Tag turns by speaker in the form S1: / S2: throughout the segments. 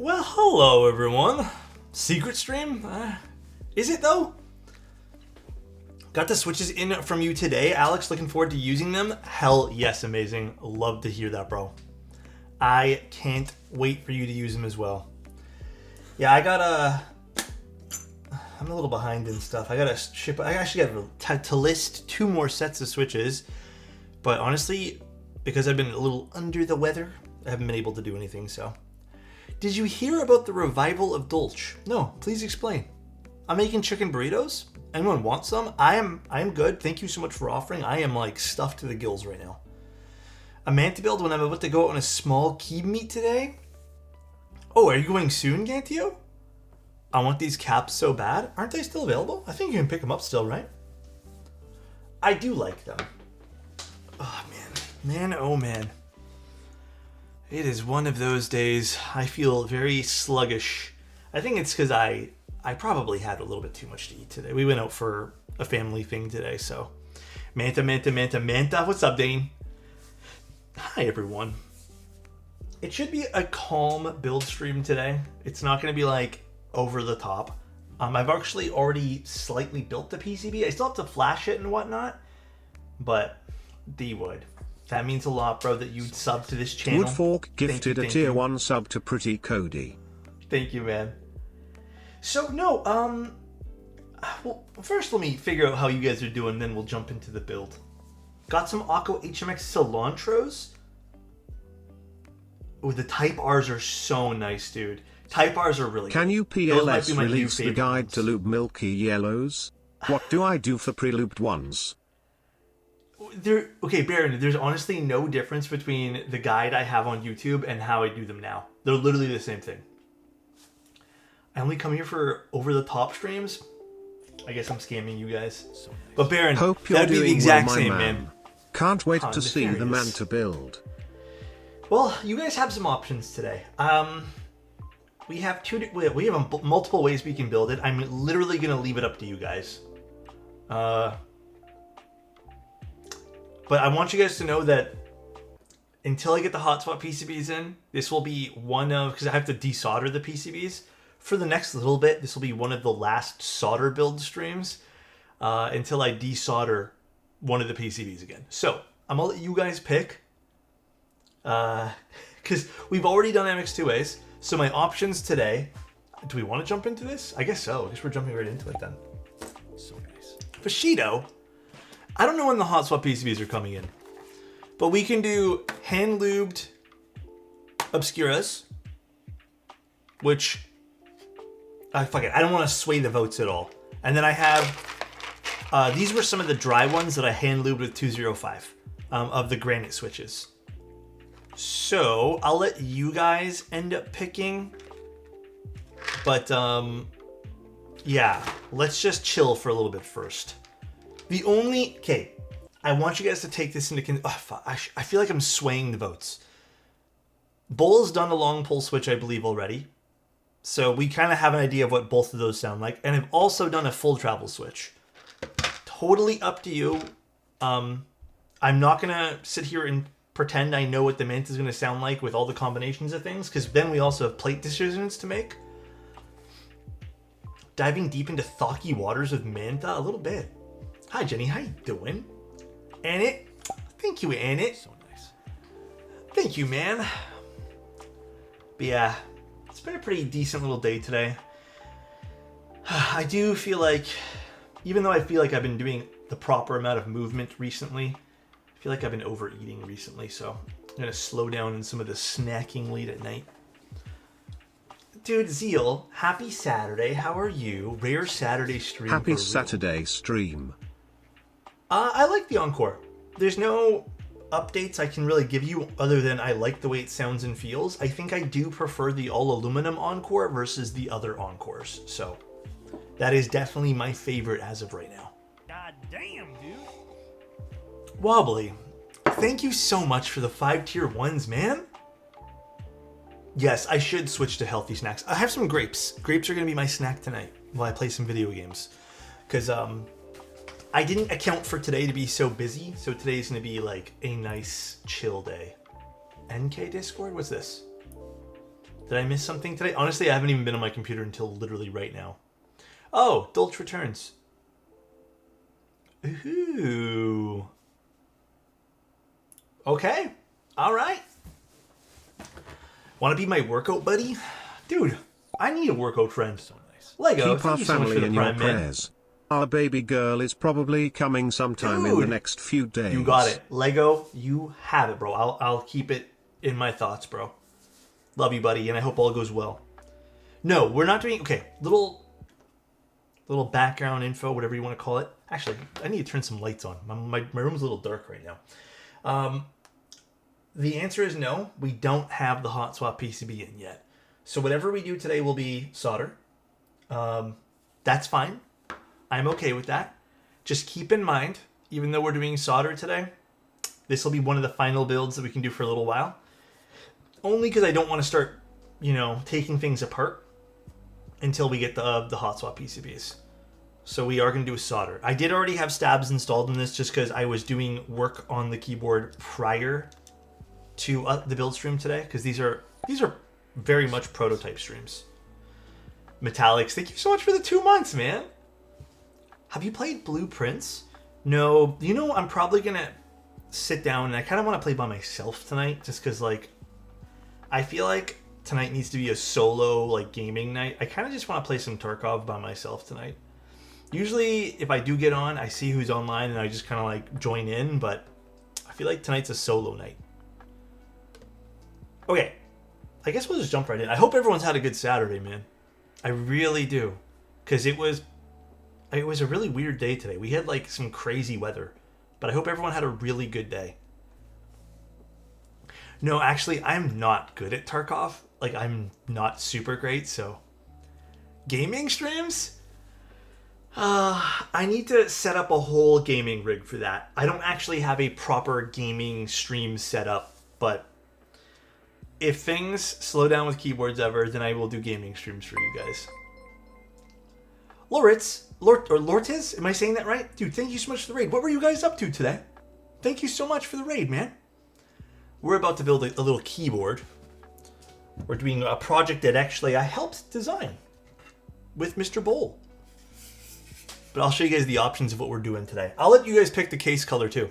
S1: Well, hello everyone. Secret stream? Is it though? Got the switches in from you today, Alex. Looking forward to using them. Hell yes, amazing. Love to hear that, bro. I can't wait for you to use them as well. Yeah, I'm a little behind in stuff. I actually got to list 2 more sets of switches, but honestly, because I've been a little under the weather, I haven't been able to do anything, so. Did you hear about the revival of Dolce? No, please explain. I'm making chicken burritos. Anyone want some? I am good. Thank you so much for offering. I am like stuffed to the gills right now. A Manta build when I'm about to go on a small key meet today. Oh, are you going soon, Gantio? I want these caps so bad. Aren't they still available? I think you can pick them up still, right? I do like them. Oh, man. Man, oh, man. It is one of those days. I feel very sluggish. I think it's because I probably had a little bit too much to eat today. We went out for a family thing today, so. Manta. What's up, Dane? Hi, everyone. It should be a calm build stream today. It's not going to be like over the top. I've actually already slightly built the PCB. I still have to flash it and whatnot, but D-Wood. That means a lot, bro, that you'd sub to this channel.
S2: Woodfork gifted a tier 1 sub to Pretty Cody.
S1: Thank you, man. So, no, well, first let me figure out how you guys are doing, then we'll jump into the build. Got some Akko HMX cilantros. Oh, the Type Rs are so nice, dude. Type Rs are really
S2: Can
S1: good.
S2: you PLS release the guide to lube milky yellows? What do I do for pre-lubed ones?
S1: Okay, Baron, there's honestly no difference between the guide I have on YouTube and how I do them now. They're literally the same thing. I only come here for over-the-top streams. I guess I'm scamming you guys. But Baron,
S2: Hope you're
S1: that'd be the
S2: doing
S1: exact
S2: well,
S1: same,
S2: my
S1: man.
S2: Can't wait to see the Manta build.
S1: Well, you guys have some options today. We have multiple ways we can build it. I'm literally gonna leave it up to you guys. But I want you guys to know that until I get the hotspot PCBs in, this will be one of, because I have to desolder the PCBs. For the next little bit, this will be one of the last solder build streams until I desolder one of the PCBs again. So I'm gonna let you guys pick, because we've already done MX2As. So my options today, do we want to jump into this? I guess so. I guess we're jumping right into it then. So nice. Fashido. I don't know when the hotspot PCBs are coming in, but we can do hand-lubed Obscuras, which, fuck it, I don't want to sway the votes at all. And then I have, these were some of the dry ones that I hand-lubed with 205 of the granite switches. So I'll let you guys end up picking, but yeah, let's just chill for a little bit first. Okay, I want you guys to take this into I feel like I'm swaying the votes. Bull's done a long pull switch, I believe, already. So we kind of have an idea of what both of those sound like. And I've also done a full travel switch. Totally up to you. I'm not going to sit here and pretend I know what the Manta is going to sound like with all the combinations of things, because then we also have plate decisions to make. Diving deep into thocky waters with Manta a little bit. Hi, Jenny. How you doing? Annette. Thank you, Annette. So nice. Thank you, man. But yeah, it's been a pretty decent little day today. I do feel like, even though I feel like I've been doing the proper amount of movement recently, I feel like I've been overeating recently, so I'm going to slow down in some of the snacking late at night. Dude, Zeal, happy Saturday. How are you? Rare Saturday stream.
S2: Happy Saturday stream.
S1: I like the Encore. There's no updates I can really give you other than I like the way it sounds and feels. I think I do prefer the all aluminum Encore versus the other Encores. So that is definitely my favorite as of right now.
S3: God damn, dude.
S1: Wobbly, thank you so much for the 5 tier 1s, man. Yes, I should switch to healthy snacks. I have some grapes. Grapes are going to be my snack tonight while I play some video games. Because I didn't account for today to be so busy, so today's going to be like a nice chill day. NK Discord? What's this? Did I miss something today? Honestly, I haven't even been on my computer until literally right now. Oh, Dolch returns. Ooh. Okay. All right. Want to be my workout buddy? Dude, I need a workout friend. So nice. Lego,
S2: Keep
S1: thank
S2: our
S1: you so much for
S2: family
S1: the
S2: in your
S1: Prime, man.
S2: prayers. Our baby girl is probably coming sometime in the
S1: Dude,
S2: next few days.
S1: you got it. Lego, you have it, bro. I'll keep it in my thoughts, bro. Love you, buddy, and I hope all goes well. No, we're not doing... Okay, little background info, whatever you want to call it. Actually, I need to turn some lights on. My room's a little dark right now. The answer is no. We don't have the hot swap PCB in yet. So whatever we do today will be solder. That's fine. I'm okay with that. Just keep in mind, even though we're doing solder today, this will be one of the final builds that we can do for a little while. Only because I don't want to start, taking things apart until we get the hot swap PCBs. So we are going to do a solder. I did already have stabs installed in this just because I was doing work on the keyboard prior to the build stream today, because these are very much prototype streams. Metallics, thank you so much for the 2 months, man. Have you played Blueprints? No. I'm probably going to sit down, and I kind of want to play by myself tonight, just because, I feel like tonight needs to be a solo, gaming night. I kind of just want to play some Tarkov by myself tonight. Usually, if I do get on, I see who's online, and I just kind of, join in, but I feel like tonight's a solo night. Okay. I guess we'll just jump right in. I hope everyone's had a good Saturday, man. I really do. Because it was a really weird day today. We had some crazy weather. But I hope everyone had a really good day. No, actually, I'm not good at Tarkov. I'm not super great, so... Gaming streams? I need to set up a whole gaming rig for that. I don't actually have a proper gaming stream set up, but... If things slow down with keyboards ever, then I will do gaming streams for you guys. Lortiz? Am I saying that right? Dude, thank you so much for the raid. What were you guys up to today? Thank you so much for the raid, man. We're about to build a little keyboard. We're doing a project that actually I helped design with Mr. Bowl. But I'll show you guys the options of what we're doing today. I'll let you guys pick the case color too.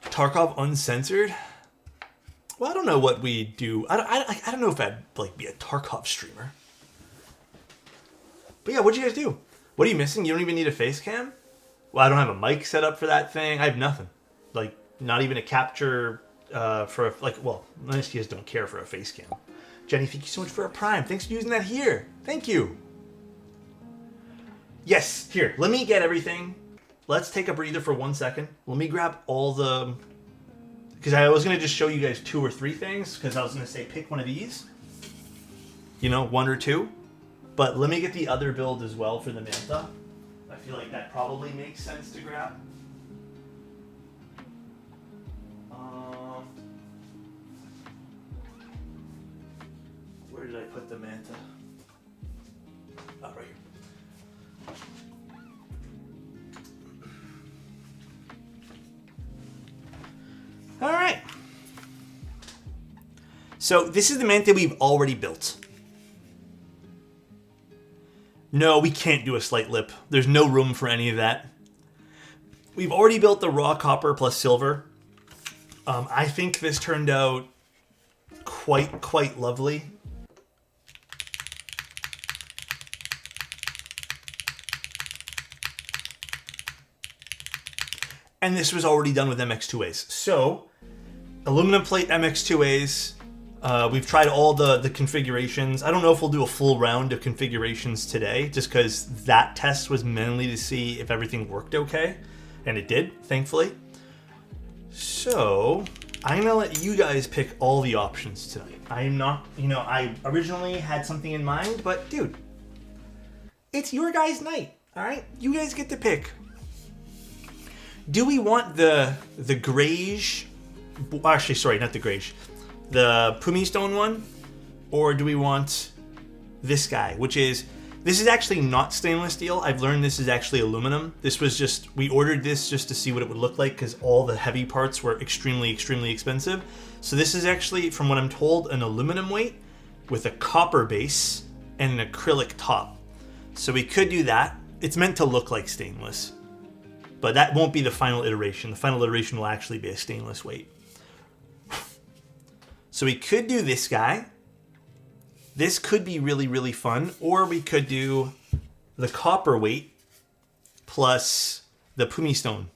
S1: Tarkov Uncensored? Well, I don't know what we do. I don't know if I'd be a Tarkov streamer. But yeah, what'd you guys do? What are you missing? You don't even need a face cam? Well, I don't have a mic set up for that thing. I have nothing. Not even a capture for unless you guys don't care for a face cam. Jenny, thank you so much for a Prime. Thanks for using that here. Thank you. Yes, here. Let me get everything. Let's take a breather for 1 second. Let me grab all the... Because I was going to just show you guys 2 or 3 things, because I was going to say pick one of these. 1 or 2. But let me get the other build as well for the Manta. I feel like that probably makes sense to grab. Where did I put the Manta? Oh, right here. All right. So this is the Manta we've already built. No, we can't do a slight lip. There's no room for any of that. We've already built the raw copper plus silver. I think this turned out quite lovely. And this was already done with MX2As. So, aluminum plate MX2As. We've tried all the configurations. I don't know if we'll do a full round of configurations today, just because that test was mainly to see if everything worked okay. And it did, thankfully. So, I'm going to let you guys pick all the options tonight. I'm not, I originally had something in mind, but dude, it's your guys' night, all right? You guys get to pick. Do we want the greige, actually, sorry, not the greige, the pumice stone one, or do we want this guy, which is This is actually not stainless steel. I've learned this is actually aluminum. This was just, we ordered this just to see what it would look like because all the heavy parts were extremely, extremely expensive. So this is actually, from what I'm told, an aluminum weight with a copper base and an acrylic top. So we could do that. It's meant to look like stainless, but that won't be the final iteration. The final iteration will actually be a stainless weight. So we could do this guy. This could be really, really fun. Or we could do the copper weight plus the pumice stone.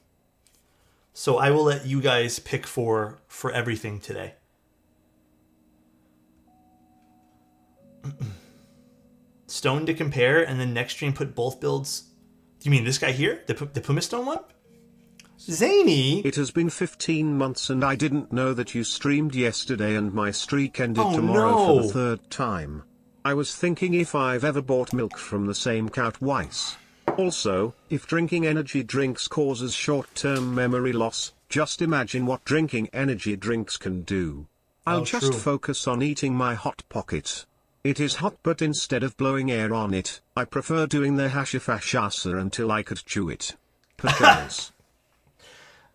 S1: So I will let you guys pick for everything today. Stone to compare, and then next stream put both builds. Do you mean this guy here? The pumice stone one? Zany!
S2: It has been 15 months and I didn't know that you streamed yesterday and my streak ended tomorrow for the third time. I was thinking if I've ever bought milk from the same cow twice. Also, if drinking energy drinks causes short-term memory loss, just imagine what drinking energy drinks can do. I'll just focus on eating my Hot Pocket. It is hot, but instead of blowing air on it, I prefer doing the hashifashasa until I could chew it. Pajamas.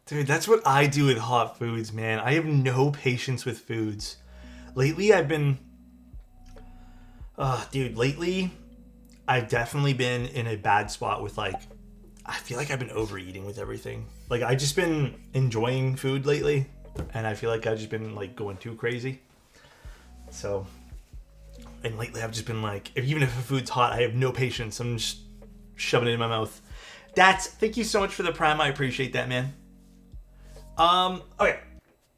S1: Dude, that's what I do with hot foods, man. I have no patience with foods. Lately, I've been... lately, I've definitely been in a bad spot with, like... I feel like I've been overeating with everything. Like, I've just been enjoying food lately. And I feel like I've just been, like, going too crazy. So... And lately, I've just been like... Even if a food's hot, I have no patience. I'm just shoving it in my mouth. Dats, thank you so much for the Prime. I appreciate that, man. Okay.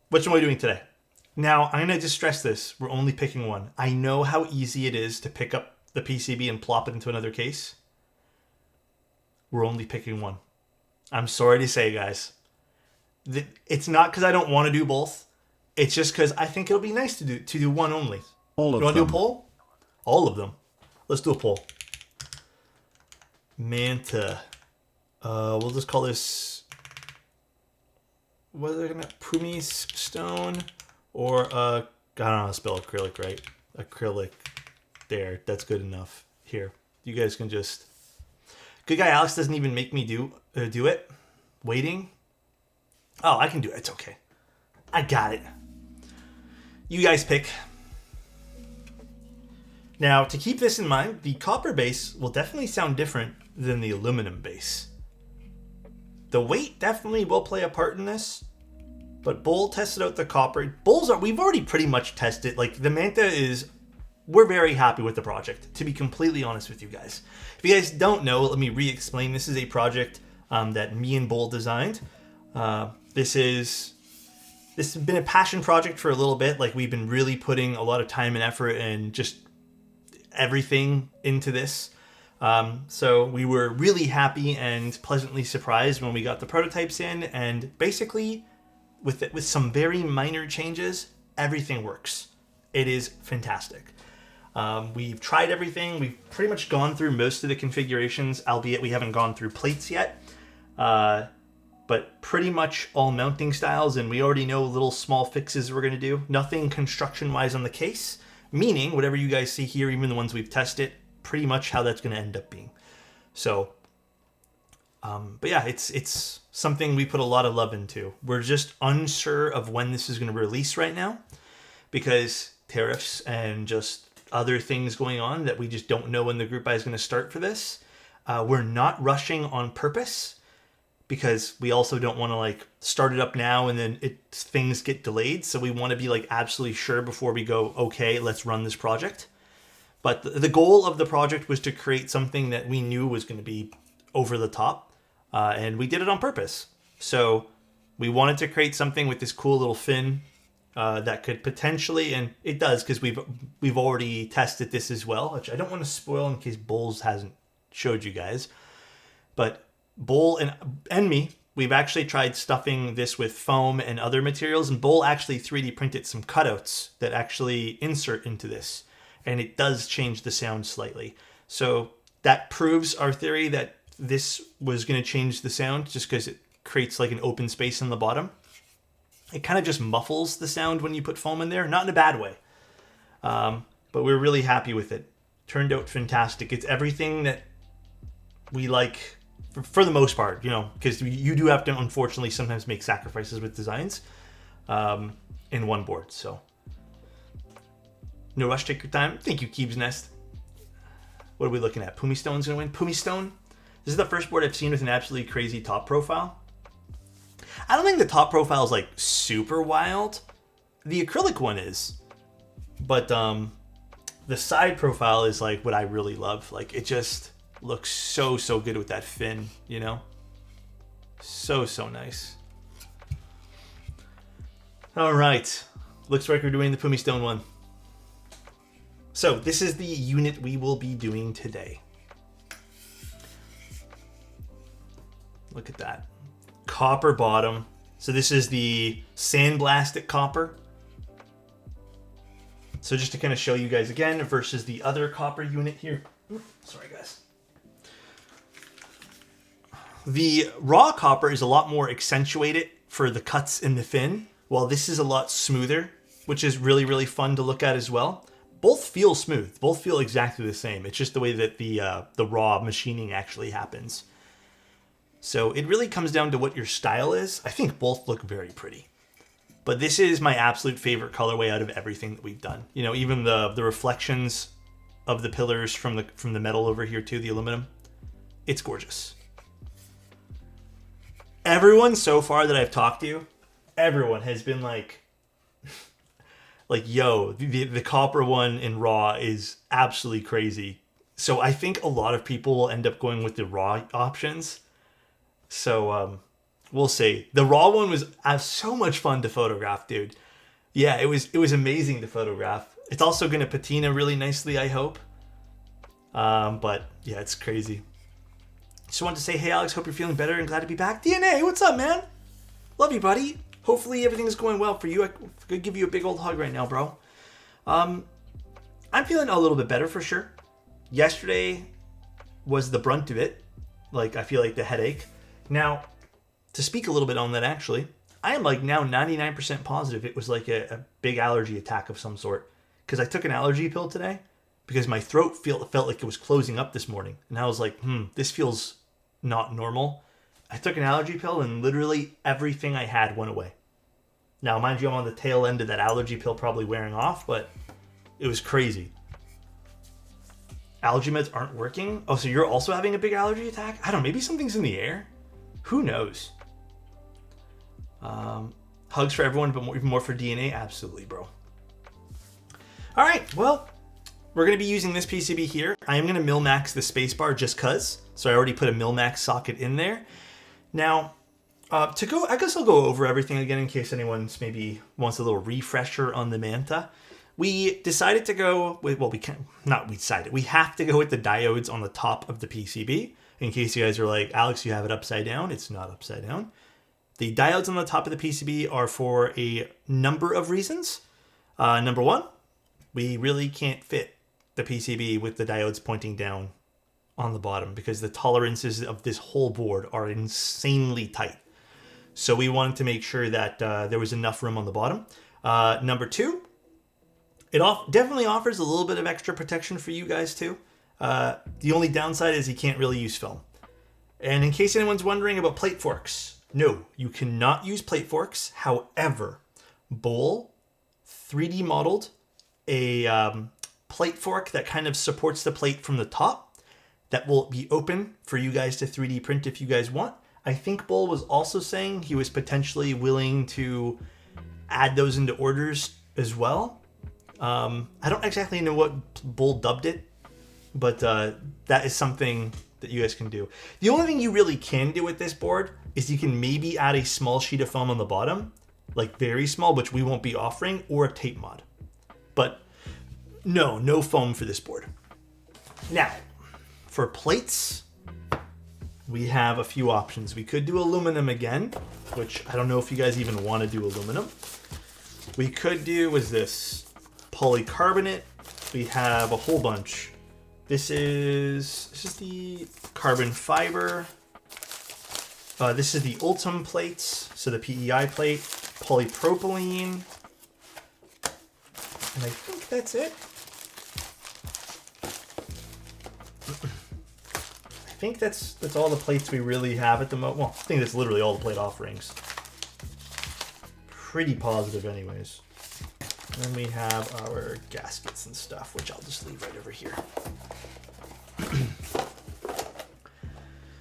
S1: Which one are we doing today? Now, I'm going to just stress this. We're only picking one. I know how easy it is to pick up the PCB and plop it into another case. We're only picking one. I'm sorry to say, guys. It's not because I don't want to do both. It's just because I think it'll be nice to do one only.
S2: All of them.
S1: You want to do a poll? All of them. Let's do a poll. Manta. We'll just call this... What are they gonna... Pumice stone? Or, I don't know how to spell acrylic right. Acrylic. There. That's good enough. Here. You guys can just... Good guy Alex doesn't even make me do it. Waiting. Oh, I can do it. It's okay. I got it. You guys pick. Now, to keep this in mind, the copper base will definitely sound different than the aluminum base. The weight definitely will play a part in this, but Bull tested out the copper. We've already pretty much tested. Like, the Manta is, we're very happy with the project, to be completely honest with you guys. If you guys don't know, let me re-explain. This is a project that me and Bull designed. This has been a passion project for a little bit. Like, we've been really putting a lot of time and effort and just everything into this. So we were really happy and pleasantly surprised when we got the prototypes in, and basically with some very minor changes, everything works. It is fantastic. We've tried everything. We've pretty much gone through most of the configurations, albeit we haven't gone through plates yet. But pretty much all mounting styles, and we already know little small fixes we're going to do. Nothing construction-wise on the case, meaning whatever you guys see here, even the ones we've tested, pretty much how that's going to end up being. So, but yeah, it's something we put a lot of love into. We're just unsure of when this is going to release right now, because tariffs and just other things going on that we just don't know when the group buy is going to start for this. We're not rushing on purpose, because we also don't want to like start it up now and then things get delayed. So we want to be like absolutely sure before we go, okay, let's run this project. But the goal of the project was to create something that we knew was going to be over the top. And we did it on purpose. So we wanted to create something with this cool little fin that could potentially, and it does, because we've already tested this as well, which I don't want to spoil in case Bulls hasn't showed you guys. But Bull and me, we've actually tried stuffing this with foam and other materials, and Bull actually 3D printed some cutouts that actually insert into this, and it does change the sound slightly. So that proves our theory that this was going to change the sound, just because it creates like an open space in the bottom. It kind of just muffles the sound when you put foam in there, not in a bad way. But we're really happy with it. Turned out fantastic. It's everything that we like for the most part, you know, because you do have to unfortunately sometimes make sacrifices with designs in one board. So no rush, take your time. Thank you, Keeb's Nest. What are we looking at? Pumi Stone's gonna win. Pumi Stone. This is the first board I've seen with an absolutely crazy top profile. I don't think the top profile is like super wild. The acrylic one is, but the side profile is like what I really love. Like it just looks so good with that fin, you know? So nice. All right. Looks like we're doing the Pumi Stone one. So this is the unit we will be doing today. Look at that. Copper bottom. So this is the sandblasted copper. So just to kind of show you guys again versus the other copper unit here. Sorry, guys. The raw copper is a lot more accentuated for the cuts in the fin, while this is a lot smoother, which is really fun to look at as well. Both feel smooth. Both feel exactly the same. It's just the way that the raw machining actually happens. So it really comes down to what your style is. I think both look very pretty. But this is my absolute favorite colorway out of everything that we've done. You know, even the reflections of the pillars from the metal over here too, the aluminum. It's gorgeous. Everyone so far that I've talked to, everyone has been like, yo, the copper one in raw is absolutely crazy. So I think a lot of people will end up going with the raw options. So we'll see. The raw one was so much fun to photograph, dude. Yeah, it was amazing to photograph. It's also going to patina really nicely, I hope. But yeah, it's crazy. Just wanted to say, hey Alex, hope you're feeling better and glad to be back. DNA, what's up, man? Love you, buddy. Hopefully everything's going well for you. I could give you a big old hug right now, bro. I'm feeling a little bit better for sure. Yesterday was the brunt of it. Like, I feel like the headache. Now, to speak a little bit on that, actually, I am like now 99% positive it was like a big allergy attack of some sort. Because I took an allergy pill today because my throat felt like it was closing up this morning. And I was like, this feels not normal. I took an allergy pill and literally everything I had went away. Now, mind you, I'm on the tail end of that allergy pill probably wearing off, but it was crazy. Allergy meds aren't working? Oh, so you're also having a big allergy attack? I don't know, maybe something's in the air? Who knows? Hugs for everyone, but even more for DNA? Absolutely, bro. All right, well, we're going to be using this PCB here. I am going to mil-max the spacebar just because. So I already put a mil-max socket in there. Now, I guess I'll go over everything again in case anyone's maybe wants a little refresher on the Manta. We decided to go with, well, we have to go with the diodes on the top of the PCB. In case you guys are like, Alex, you have it upside down. It's not upside down. The diodes on the top of the PCB are for a number of reasons. Number one, we really can't fit the PCB with the diodes pointing down on the bottom because the tolerances of this whole board are insanely tight. So we wanted to make sure that there was enough room on the bottom. Number two, it definitely offers a little bit of extra protection for you guys too. The only downside is you can't really use film. And in case anyone's wondering about plate forks, no, you cannot use plate forks. However, Bowl 3D modeled a plate fork that kind of supports the plate from the top that will be open for you guys to 3D print if you guys want. I think Bowl was also saying he was potentially willing to add those into orders as well. I don't exactly know what Bowl dubbed it, but that is something that you guys can do. The only thing you really can do with this board is you can maybe add a small sheet of foam on the bottom, like very small, which we won't be offering, or a tape mod. But no foam for this board. Now, for plates, we have a few options. We could do aluminum again, which I don't know if you guys even want to do aluminum. We could do, was this polycarbonate? We have a whole bunch. This is the carbon fiber. This is the Ultim plates, so the PEI plate, polypropylene, and I think that's it. think that's all the plates we really have at the moment. Well, I think that's literally all the plate offerings. Pretty positive anyways. And then we have our gaskets and stuff, which I'll just leave right over here.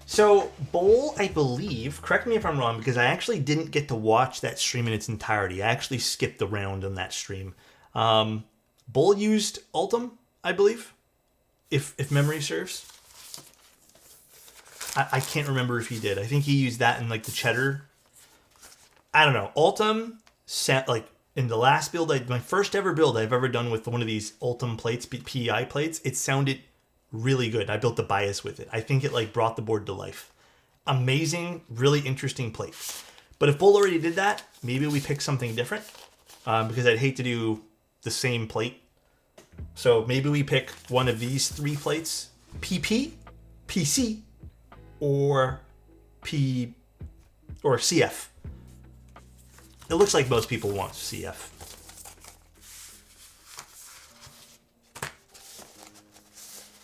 S1: So, bowl, I believe, correct me if I'm wrong, because I actually didn't get to watch that stream in its entirety. I actually skipped the round on that stream. Bowl used Ultim, I believe, if memory serves. I can't remember if he did. I think he used that in like the cheddar. I don't know. Ultim, like in the last build, my first ever build I've ever done with one of these Ultim plates, PEI plates, it sounded really good. I built the bias with it. I think it like brought the board to life. Amazing, really interesting plate. But if Bull already did that, maybe we pick something different because I'd hate to do the same plate. So maybe we pick one of these 3 plates, PP, PC, or CF. It looks like most people want CF.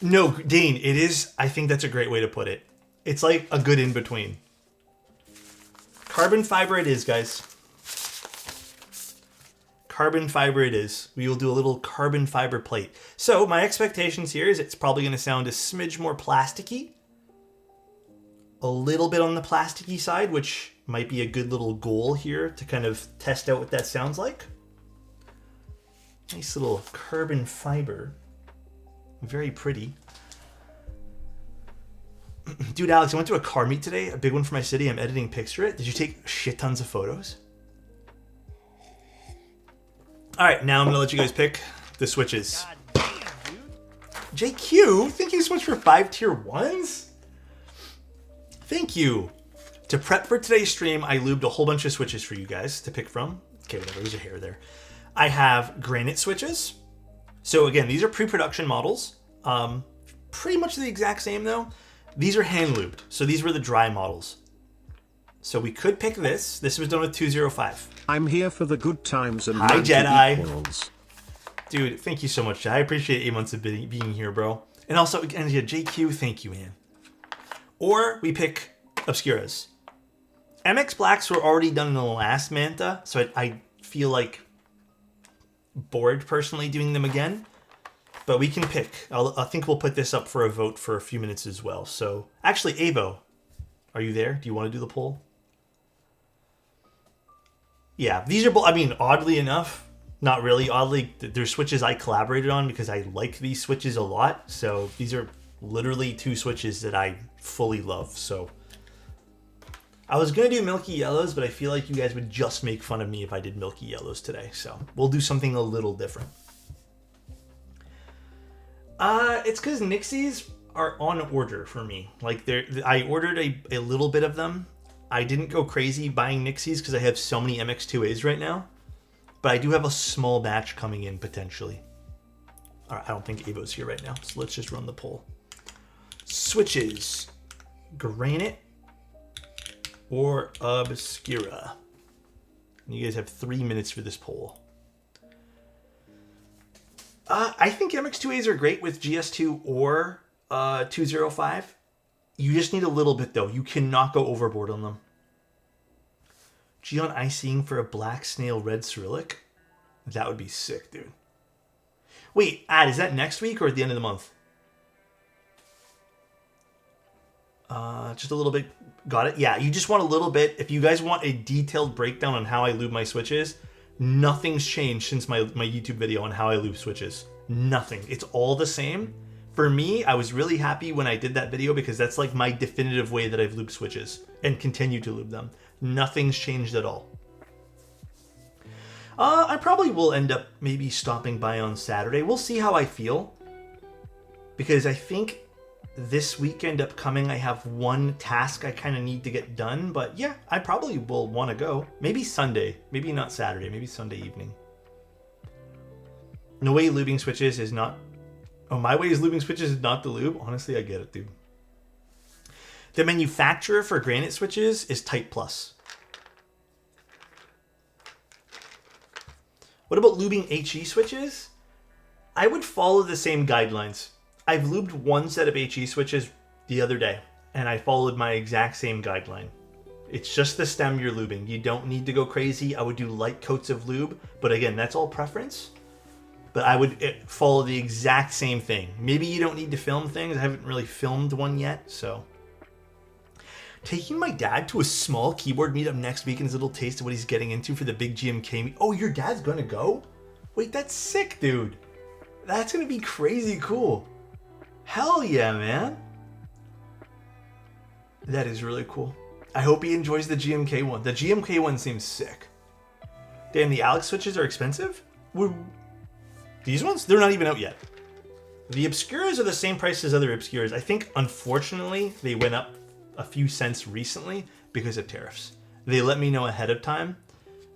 S1: No, Dane, it is. I think that's a great way to put it. It's like a good in-between. Carbon fiber it is, guys. Carbon fiber it is. We will do a little carbon fiber plate. So my expectations here is it's probably going to sound a smidge more plasticky. A little bit on the plasticky side, which might be a good little goal here to kind of test out what that sounds like. Nice little carbon fiber. Very pretty. Dude, Alex, I went to a car meet today, a big one for my city. I'm editing picture it. Did you take shit tons of photos? All right, now I'm gonna let you guys pick the switches. God damn, dude. JQ, thank you so much for 5 tier 1s. Thank you. To prep for today's stream, I lubed a whole bunch of switches for you guys to pick from. Okay, whatever, there's your hair there. I have granite switches. So again, these are pre-production models. Pretty much the exact same though. These are hand lubed. So these were the dry models. So we could pick this. This was done with 205.
S2: I'm here for the good times and
S1: hi, Jedi.
S2: Equals.
S1: Dude, thank you so much, Jedi. I appreciate 8 months of being here, bro. And also, again, yeah, JQ, thank you, man. Or we pick Obscuras. MX Blacks were already done in the last Manta, so I feel like bored personally doing them again. But we can pick. I think we'll put this up for a vote for a few minutes as well. So, actually, Avo, are you there? Do you want to do the poll? Yeah, these are both, I mean, oddly enough, not really oddly, they're switches I collaborated on because I like these switches a lot. So these are literally 2 switches that I fully love. So I was going to do Milky Yellows, but I feel like you guys would just make fun of me if I did Milky Yellows today. So we'll do something a little different. It's because Nixies are on order for me. Like I ordered a little bit of them. I didn't go crazy buying Nixies because I have so many MX2As right now. But I do have a small batch coming in potentially. All right, I don't think Avo's here right now, so let's just run the poll. Switches, Granite or Obscura? You guys have 3 minutes for this poll. I think MX2As are great with GS2 or 205. You just need a little bit though. You cannot go overboard on them. Geon icing for a black snail red Cyrillic? That would be sick, dude. Wait, is that next week or at the end of the month? Just a little bit. Got it? Yeah, you just want a little bit. If you guys want a detailed breakdown on how I lube my switches, nothing's changed since my YouTube video on how I lube switches. Nothing. It's all the same. For me, I was really happy when I did that video because that's like my definitive way that I've lubed switches and continue to lube them. Nothing's changed at all. I probably will end up maybe stopping by on Saturday. We'll see how I feel. Because I think this weekend upcoming, I have one task I kind of need to get done. But yeah, I probably will want to go. Maybe Sunday. Maybe not Saturday. Maybe Sunday evening. No way lubing switches is not... Oh, my way is lubing switches is not the lube? Honestly, I get it, dude. The manufacturer for granite switches is Type Plus. What about lubing HE switches? I would follow the same guidelines. I've lubed one set of HE switches the other day, and I followed my exact same guideline. It's just the stem you're lubing. You don't need to go crazy. I would do light coats of lube, but again, that's all preference. But I would follow the exact same thing. Maybe you don't need to film things. I haven't really filmed one yet, so. Taking my dad to a small keyboard meetup next week and his little taste of what he's getting into for the big GMK meet. Oh, your dad's gonna go? Wait, that's sick, dude. That's gonna be crazy cool. Hell yeah, man. That is really cool. I hope he enjoys the GMK one. The GMK one seems sick. Damn, the Alex switches are expensive? These ones? They're not even out yet. The Obscuras are the same price as other Obscuras. I think, unfortunately, they went up a few cents recently because of tariffs. They let me know ahead of time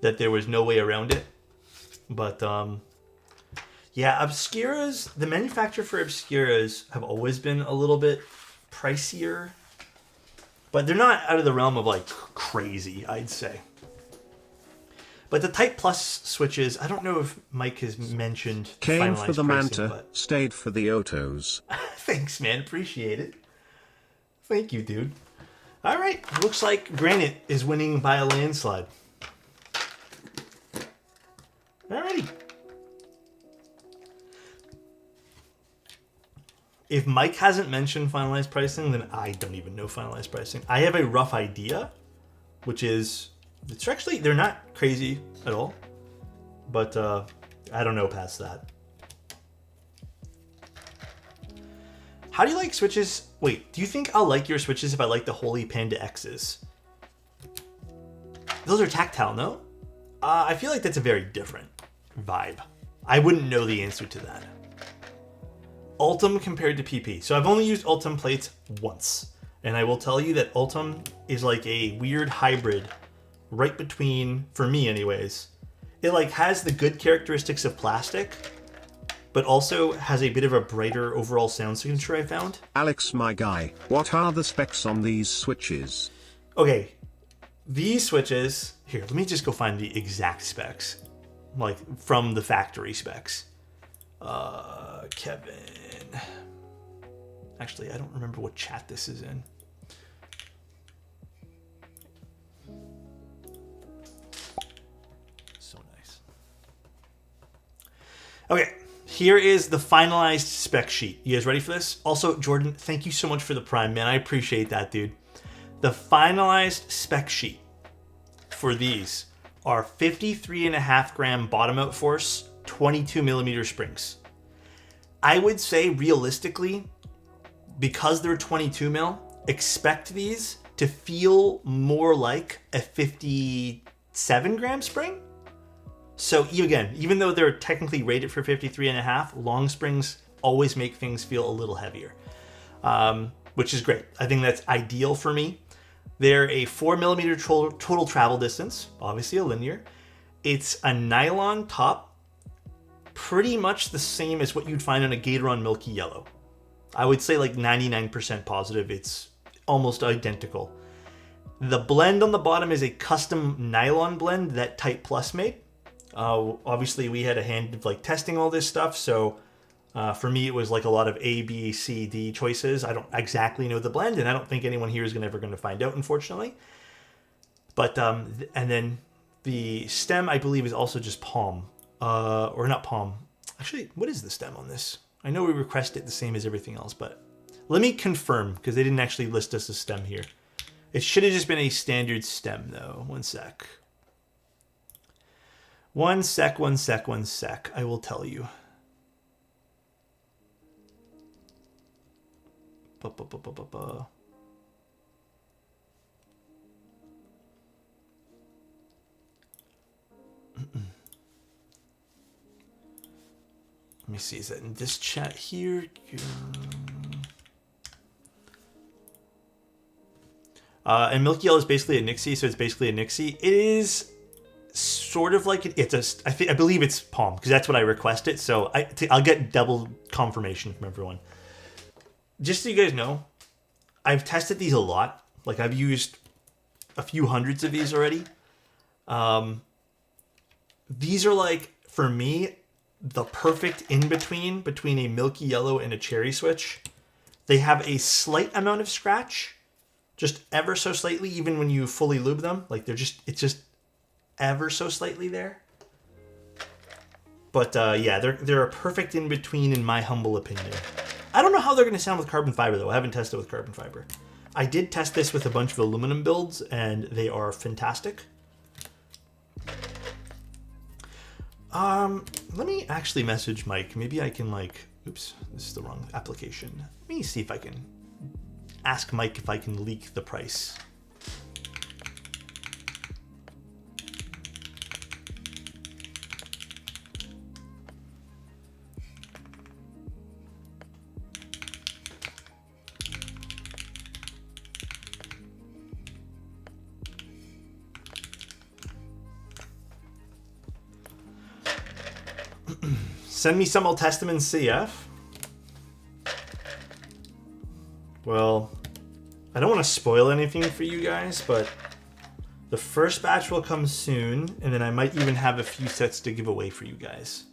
S1: that there was no way around it. But, yeah, Obscuras, the manufacturer for Obscuras have always been a little bit pricier. But they're not out of the realm of, like, crazy, I'd say. But the Type Plus switches, I don't know if Mike has mentioned
S2: Came for the
S1: pricing,
S2: Manta,
S1: but...
S2: stayed for the Otos.
S1: Thanks, man. Appreciate it. Thank you, dude. All right. Looks like Granite is winning by a landslide. Alrighty. If Mike hasn't mentioned finalized pricing, then I don't even know finalized pricing. I have a rough idea, which is, they're not crazy at all, but I don't know past that. How do you like switches? Wait, do you think I'll like your switches if I like the Holy Panda X's? Those are tactile, no? I feel like that's a very different vibe. I wouldn't know the answer to that. Ultim compared to PP. So I've only used Ultim plates once. And I will tell you that Ultim is like a weird hybrid right between, for me anyways. It like has the good characteristics of plastic, but also has a bit of a brighter overall sound signature, I found.
S2: Alex, my guy, what are the specs on these switches?
S1: Okay, these switches, here, let me just go find the exact specs, like from the factory specs. Kevin. Actually, I don't remember what chat this is in. So nice. Okay. Here is the finalized spec sheet. You guys ready for this? Also, Jordan, thank you so much for the Prime, man. I appreciate that, dude. The finalized spec sheet for these are 53.5 gram bottom out force, 22 millimeter springs. I would say realistically, because they're 22 mil, expect these to feel more like a 57 gram spring. So again, even though they're technically rated for 53.5, long springs always make things feel a little heavier, which is great. I think that's ideal for me. They're a 4 millimeter total travel distance, obviously a linear. It's a nylon top, pretty much the same as what you'd find on a Gatoron Milky Yellow. I would say like 99% positive. It's almost identical. The blend on the bottom is a custom nylon blend that Type Plus made. Obviously, we had a hand of like testing all this stuff, so for me, it was like a lot of A, B, C, D choices. I don't exactly know the blend, and I don't think anyone here is ever going to find out, unfortunately. But and then the stem, I believe, is also just palm, or not palm. Actually, what is the stem on this? I know we request it the same as everything else, but let me confirm because they didn't actually list us a stem here. It should have just been a standard stem, though. One sec. One sec. I will tell you. Let me see, is that in this chat here? And Milky Yellow is basically a Nixie, so it's basically a Nixie. It is sort of like I believe it's palm because that's what I requested. So I'll get double confirmation from everyone. Just so you guys know, I've tested these a lot. Like I've used a few hundreds of these already. These are like, for me, the perfect in between a Milky Yellow and a Cherry switch. They have a slight amount of scratch, just ever so slightly, even when you fully lube them. Like it's just ever so slightly there. But yeah, they're a perfect in between in my humble opinion. I don't know how they're going to sound with carbon fiber though. I haven't tested with carbon fiber. I did test this with a bunch of aluminum builds, and they are fantastic. Let me actually message Mike. Maybe I can oops, this is the wrong application. Let me see if I can ask Mike if I can leak the price. Send me some, I'll test them in CF. Well, I don't want to spoil anything for you guys, but the first batch will come soon, and then I might even have a few sets to give away for you guys.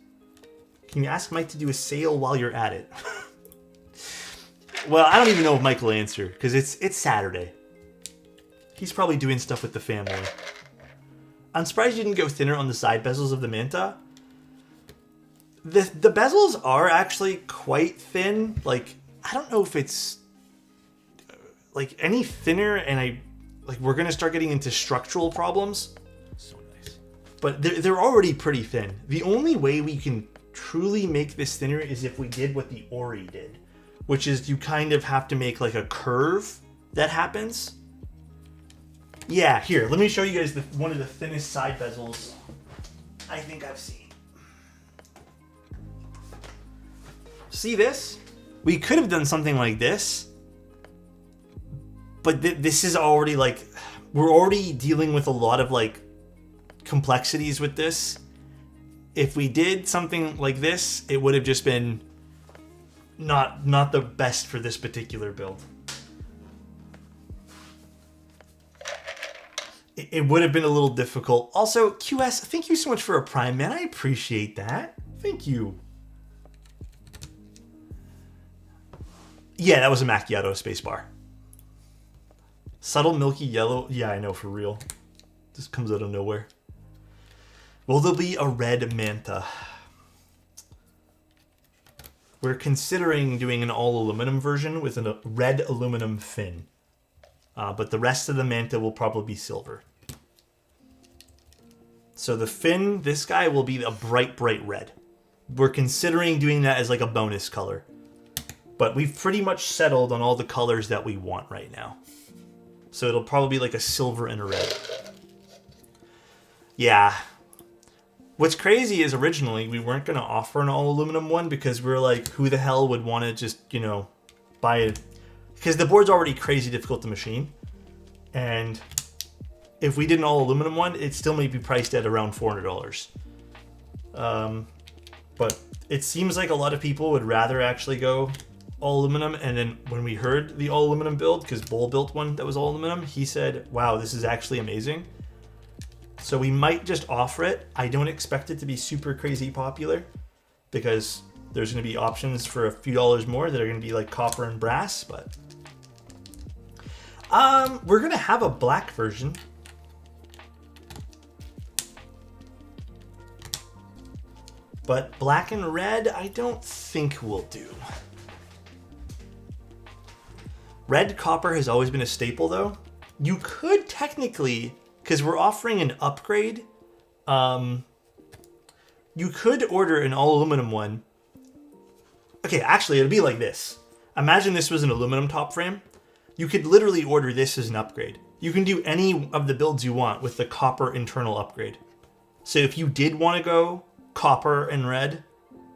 S1: Can you ask Mike to do a sale while you're at it? Well, I don't even know if Mike will answer, because it's Saturday. He's probably doing stuff with the family. I'm surprised you didn't go thinner on the side bezels of the Manta. The bezels are actually quite thin. Like, I don't know if it's like any thinner, and we're gonna start getting into structural problems. So nice. But they're already pretty thin. The only way we can truly make this thinner is if we did what the Ori did, which is you kind of have to make like a curve that happens. Yeah, here, let me show you guys one of the thinnest side bezels I think I've seen. See this? We could have done something like this, but this is already we're already dealing with a lot of complexities with this. If we did something like this, it would have just been not the best for this particular build. It would have been a little difficult. Also, QS, thank you so much for a Prime, man. I appreciate that. Thank you. Yeah, that was a macchiato spacebar. Subtle milky yellow. Yeah, I know, for real. Just comes out of nowhere. Will there be a red Manta? We're considering doing an all aluminum version with a red aluminum fin. But the rest of the Manta will probably be silver. So the fin, this guy will be a bright, bright red. We're considering doing that as a bonus color. But we've pretty much settled on all the colors that we want right now. So it'll probably be a silver and a red. Yeah. What's crazy is originally we weren't going to offer an all aluminum one because we were who the hell would want to just, buy it? Because the board's already crazy difficult to machine. And if we did an all aluminum one, it still may be priced at around $400. But it seems like a lot of people would rather actually go all aluminum. And then when we heard the all aluminum build, because Bull built one that was all aluminum, he said, wow, this is actually amazing. So we might just offer it. I don't expect it to be super crazy popular because there's going to be options for a few dollars more that are going to be copper and brass, but we're going to have a black version. But black and red, I don't think will do. Red copper has always been a staple, though. You could technically, because we're offering an upgrade, you could order an all aluminum one. Okay, actually, it'll be like this. Imagine this was an aluminum top frame. You could literally order this as an upgrade. You can do any of the builds you want with the copper internal upgrade. So if you did want to go copper and red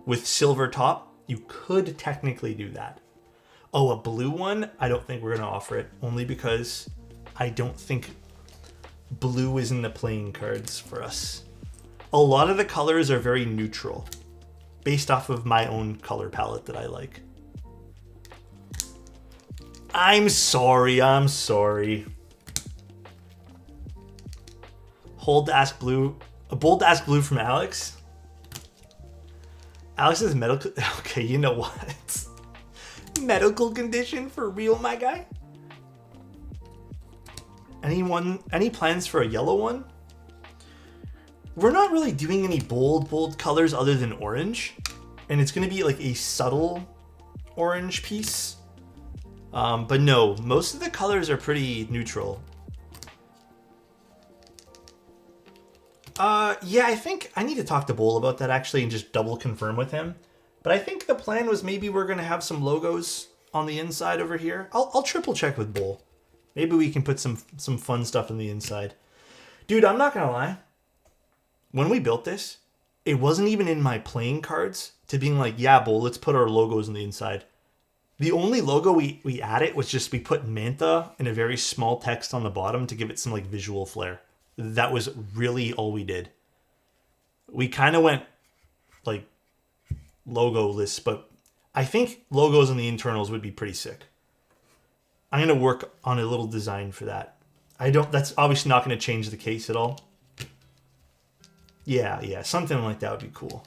S1: with silver top, you could technically do that. Oh, a blue one? I don't think we're going to offer it, only because I don't think blue is in the playing cards for us. A lot of the colors are very neutral, based off of my own color palette that I like. I'm sorry. Hold to ask blue. A bold to ask blue from Alex. Alex is medical. Okay, you know what? medical condition for real, my guy? Any plans for a yellow one? We're not really doing any bold colors other than orange. And it's going to be like a subtle orange piece. But no, most of the colors are pretty neutral. Yeah, I think I need to talk to Bull about that actually and just double confirm with him. But I think the plan was maybe we're going to have some logos on the inside over here. I'll triple check with Bull. Maybe we can put some fun stuff on the inside. Dude, I'm not going to lie. When we built this, it wasn't even in my playing cards to being like, yeah, Bull, let's put our logos on the inside. The only logo we added was just we put Manta in a very small text on the bottom to give it some like visual flair. That was really all we did. We kind of went like logo-less, but I think logos on the internals would be pretty sick. I'm going to work on a little design for that. That's obviously not going to change the case at all. Yeah, something like that would be cool.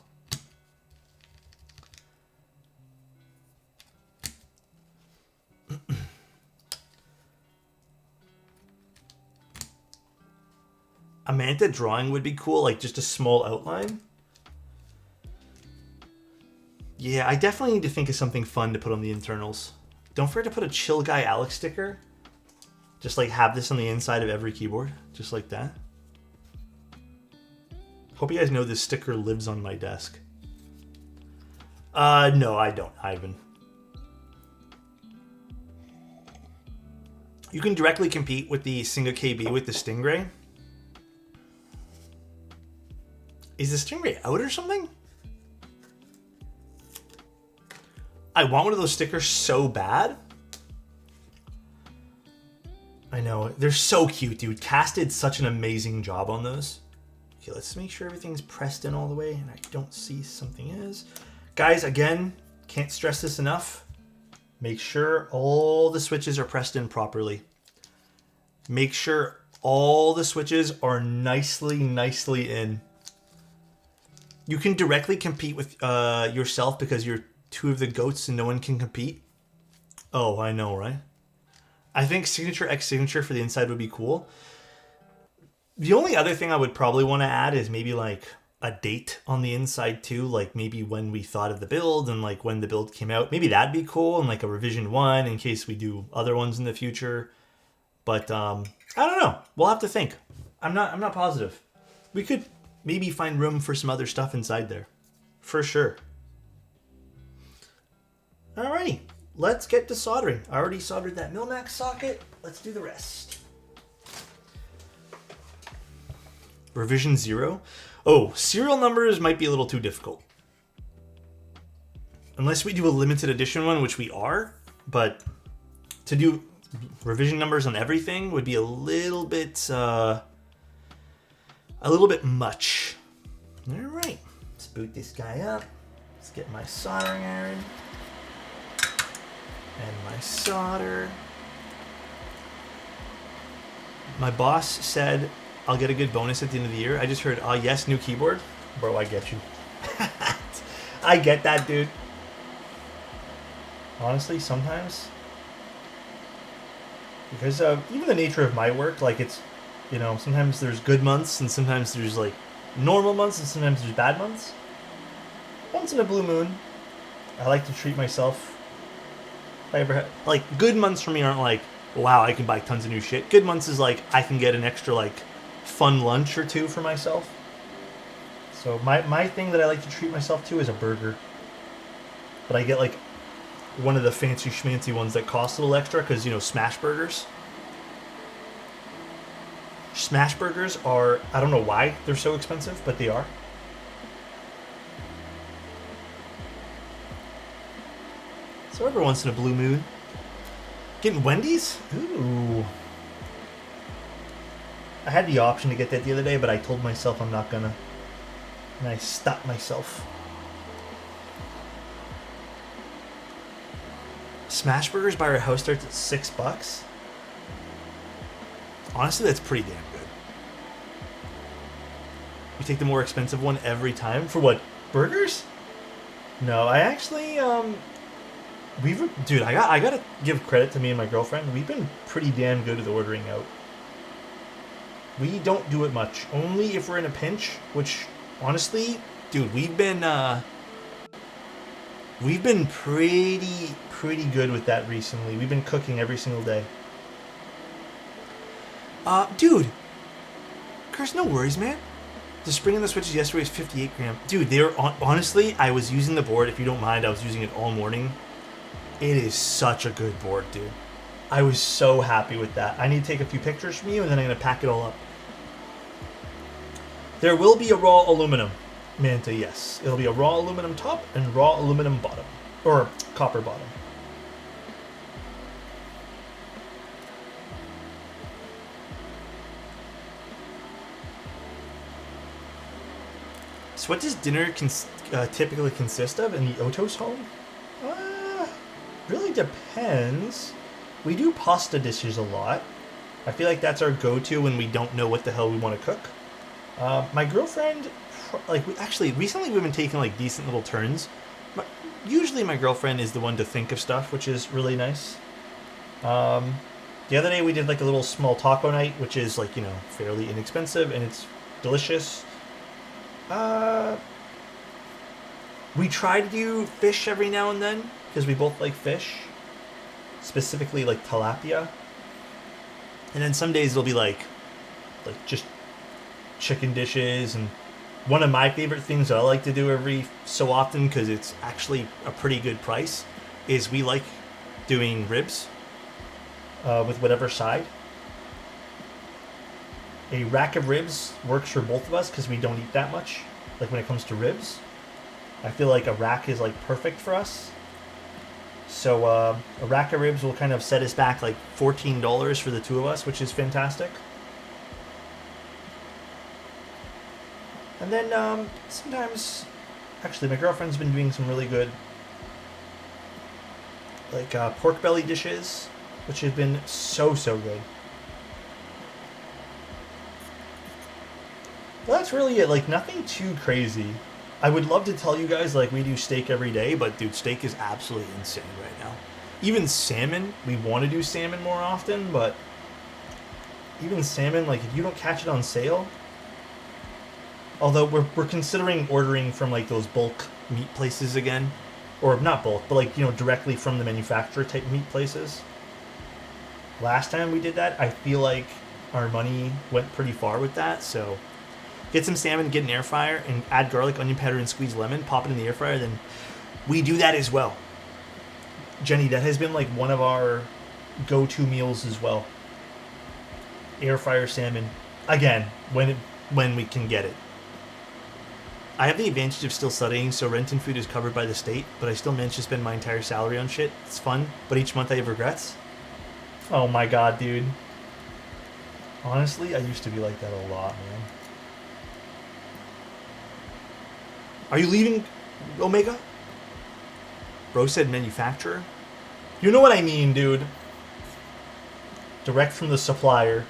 S1: A Manta drawing would be cool, like just a small outline. Yeah, I definitely need to think of something fun to put on the internals. Don't forget to put a Chill Guy Alex sticker. Just like have this on the inside of every keyboard, just like that. Hope you guys know this sticker lives on my desk. No, I don't, Ivan. You can directly compete with the single KB with the Stingray. Is the Stingray out or something? I want one of those stickers so bad. I know. They're so cute, dude. Cass did such an amazing job on those. Okay, let's make sure everything's pressed in all the way and I don't see something is. Guys, again, can't stress this enough. Make sure all the switches are pressed in properly. Make sure all the switches are nicely in. You can directly compete with yourself because you're two of the goats and no one can compete. Oh, I know, right? I think signature X signature for the inside would be cool. The only other thing I would probably want to add is maybe like a date on the inside too, like maybe when we thought of the build and like when the build came out. Maybe that'd be cool, and like a revision 1 in case we do other ones in the future. But I don't know. We'll have to think. I'm not positive. We could maybe find room for some other stuff inside there. For sure. Alrighty. Let's get to soldering. I already soldered that Milmax socket. Let's do the rest. Revision 0. Oh, serial numbers might be a little too difficult. Unless we do a limited edition one, which we are. But to do revision numbers on everything would be a little bit much. All right, let's boot this guy up. Let's get my soldering iron and my solder. My boss said I'll get a good bonus at the end of the year. I just heard, oh yes, new keyboard. Bro, I get you. I get that, dude. Honestly, sometimes, because of even the nature of my work, like it's, you know, sometimes there's good months and sometimes there's like normal months and sometimes there's bad months. Once in a blue moon, I like to treat myself. If I ever had, like, good months for me aren't like, wow, I can buy tons of new shit. Good months is like, I can get an extra like fun lunch or two for myself. So my thing that I like to treat myself to is a burger. But I get like one of the fancy schmancy ones that cost a little extra because, you know, smash burgers. Smash burgers are, I don't know why they're so expensive, but they are. So every once in a blue moon. Getting Wendy's? Ooh. I had the option to get that the other day, but I told myself I'm not gonna. And I stopped myself. Smash burgers by our house starts at $6. Honestly, that's pretty damn good. You take the more expensive one every time? For what? Burgers? No, I actually, Dude, I gotta give credit to me and my girlfriend. We've been pretty damn good at ordering out. We don't do it much. Only if we're in a pinch, which, honestly, dude, we've been pretty good with that recently. We've been cooking every single day. Dude, Chris, no worries, man. The spring and the switches yesterday was 58 gram. Dude, they were honestly, I was using the board. If you don't mind, I was using it all morning. It is such a good board, dude. I was so happy with that. I need to take a few pictures from you, and then I'm gonna pack it all up. There will be a raw aluminum Manta, yes. It'll be a raw aluminum top and raw aluminum bottom. Or copper bottom. So what does dinner typically consist of in the Otos home? Really depends. We do pasta dishes a lot. I feel like that's our go-to when we don't know what the hell we want to cook. My girlfriend, recently we've been taking like decent little turns. But usually my girlfriend is the one to think of stuff, which is really nice. The other day we did like a little small taco night, which is like, you know, fairly inexpensive and it's delicious. We try to do fish every now and then because we both like fish, specifically like tilapia. And then some days it'll be like just chicken dishes. And one of my favorite things that I like to do every so often, because it's actually a pretty good price, is we like doing ribs with whatever side. A rack of ribs works for both of us because we don't eat that much. Like when it comes to ribs, I feel like a rack is like perfect for us. So a rack of ribs will kind of set us back like $14 for the two of us, which is fantastic. And then sometimes, actually, my girlfriend's been doing some really good like pork belly dishes, which have been so good. Well, that's really it. Like, nothing too crazy. I would love to tell you guys, like, we do steak every day, but, dude, steak is absolutely insane right now. Even salmon, we want to do salmon more often, but even salmon, like, if you don't catch it on sale... Although, we're considering ordering from, like, those bulk meat places again. Or, not bulk, but, like, you know, directly from the manufacturer type meat places. Last time we did that, I feel like our money went pretty far with that, so... Get some salmon, get an air fryer, and add garlic, onion powder, and squeeze lemon. Pop it in the air fryer. Then we do that as well. Jenny, that has been like one of our go-to meals as well. Air fryer salmon. Again, when we can get it. I have the advantage of still studying, so rent and food is covered by the state, but I still manage to spend my entire salary on shit. It's fun, but each month I have regrets. Oh my god, dude. Honestly, I used to be like that a lot, man. Are you leaving Omega? Bro said manufacturer. You know what I mean, dude. Direct from the supplier.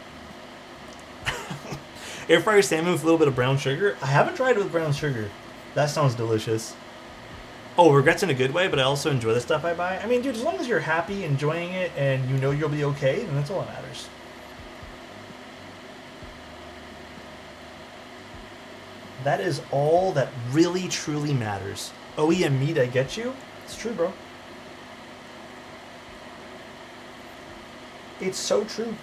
S1: Air fryer salmon with a little bit of brown sugar. I haven't tried it with brown sugar. That sounds delicious. Oh, regrets in a good way, but I also enjoy the stuff I buy. I mean, dude, as long as you're happy, enjoying it, and you know you'll be okay, then that's all that matters. That is all that really, truly matters. OEM meat, I get you. It's true, bro. It's so true.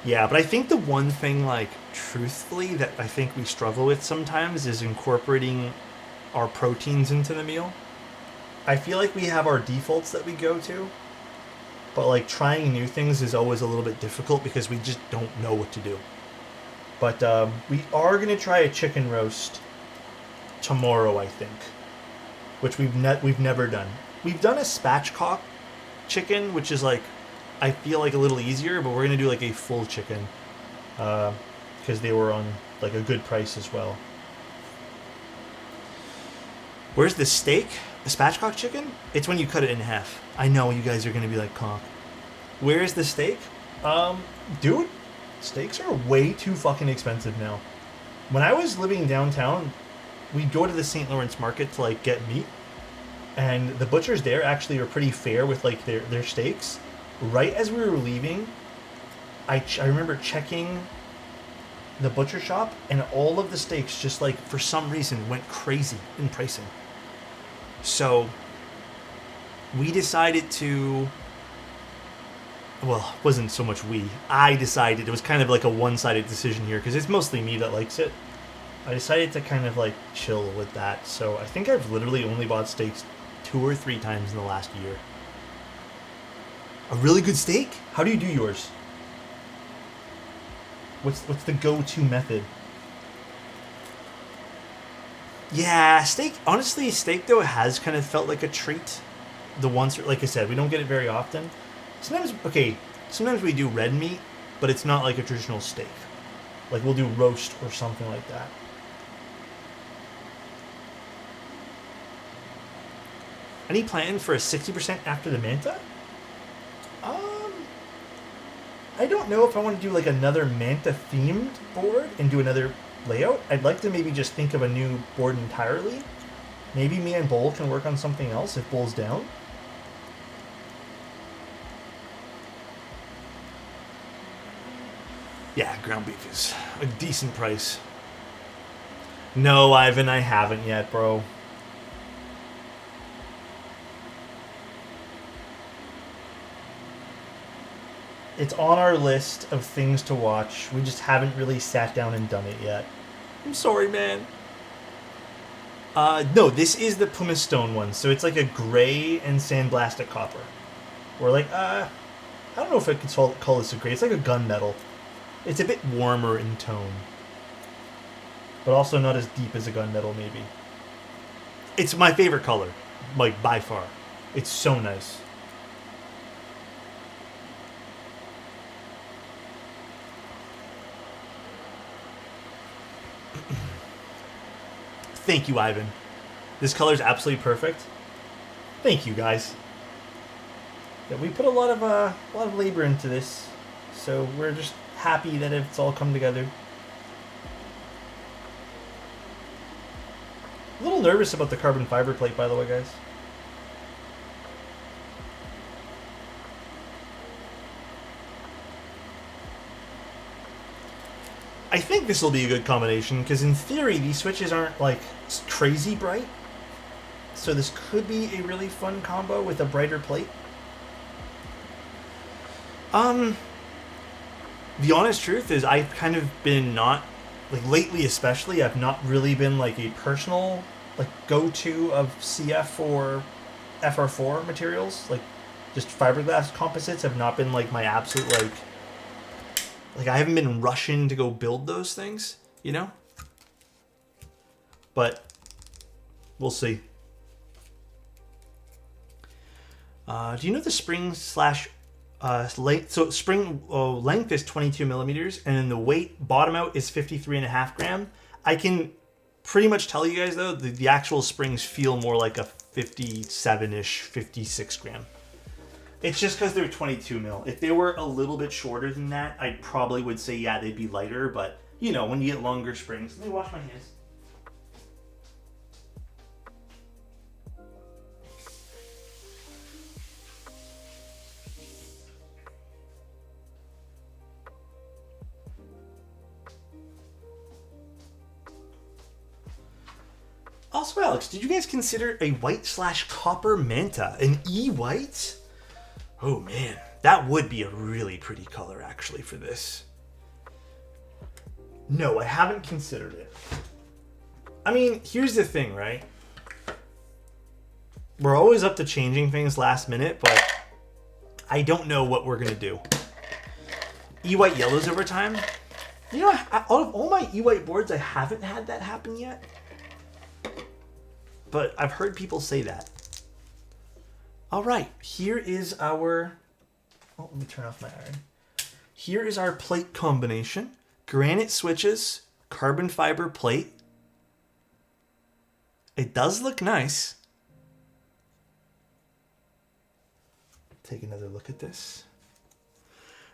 S1: Yeah, but I think the one thing, like, truthfully, that I think we struggle with sometimes is incorporating our proteins into the meal. I feel like we have our defaults that we go to, but, like, trying new things is always a little bit difficult because we just don't know what to do. But we are going to try a chicken roast tomorrow, I think, which we've never done. We've done a spatchcock chicken, which is like, I feel like a little easier, but we're going to do like a full chicken because they were on like a good price as well. Where's the steak? The spatchcock chicken? It's when you cut it in half. I know you guys are going to be like, cock. Where's the steak? Dude, steaks are way too fucking expensive now. When I was living downtown, we'd go to the St. Lawrence market to like get meat. And the butchers there actually are pretty fair with like their steaks. Right as we were leaving, I remember checking the butcher shop, and all of the steaks just like for some reason went crazy in pricing. So we decided to, well, it wasn't so much we. I decided, it was kind of like a one-sided decision here because it's mostly me that likes it. I decided to kind of like chill with that. So I think I've literally only bought steaks 2 or 3 times in the last year. A really good steak? How do you do yours? What's the go-to method? Yeah, steak. Honestly, steak though has kind of felt like a treat. The ones, like I said, we don't get it very often. Sometimes we do red meat, but it's not like a traditional steak. Like we'll do roast or something like that. Any plan for a 60% after the Manta? I don't know if I want to do like another Manta themed board and do another layout. I'd like to maybe just think of a new board entirely. Maybe me and Bull can work on something else if Bull's down. Yeah, ground beef is a decent price. No, Ivan, I haven't yet, bro. It's on our list of things to watch. We just haven't really sat down and done it yet. I'm sorry, man. No, this is the pumice stone one. So it's like a gray and sandblasted copper. Or like, I don't know if I could call this a gray. It's like a gunmetal. It's a bit warmer in tone. But also not as deep as a gunmetal, maybe. It's my favorite color. Like, by far. It's so nice. Thank you, Ivan. This color is absolutely perfect. Thank you, guys. Yeah, we put a lot of labor into this, so we're just happy that it's all come together. A little nervous about the carbon fiber plate, by the way, guys. I think this will be a good combination, because in theory, these switches aren't, like, crazy bright. So this could be a really fun combo with a brighter plate. The honest truth is I've kind of been not, like, lately especially, I've not really been, like, a personal, like, go-to of CF or FR4 materials. Like, just fiberglass composites have not been, like, my absolute, like, I haven't been rushing to go build those things, you know? But we'll see. Do you know the spring slash length? So spring length is 22 millimeters, and then the weight bottom out is 53.5 grams. I can pretty much tell you guys though, the actual springs feel more like a 57-ish, 56 gram. It's just because they're 22 mil. If they were a little bit shorter than that, I probably would say, yeah, they'd be lighter. But, you know, when you get longer springs... Let me wash my hands. Also, Alex, did you guys consider a white/copper Manta? An E-white? Oh man, that would be a really pretty color actually for this. No, I haven't considered it. I mean, here's the thing, right? We're always up to changing things last minute, but I don't know what we're gonna do. E-white yellows over time. You know, out of all my E-white boards, I haven't had that happen yet. But I've heard people say that. All right, here is our... Oh, let me turn off my iron. Here is our plate combination. Granite switches, carbon fiber plate. It does look nice. Take another look at this.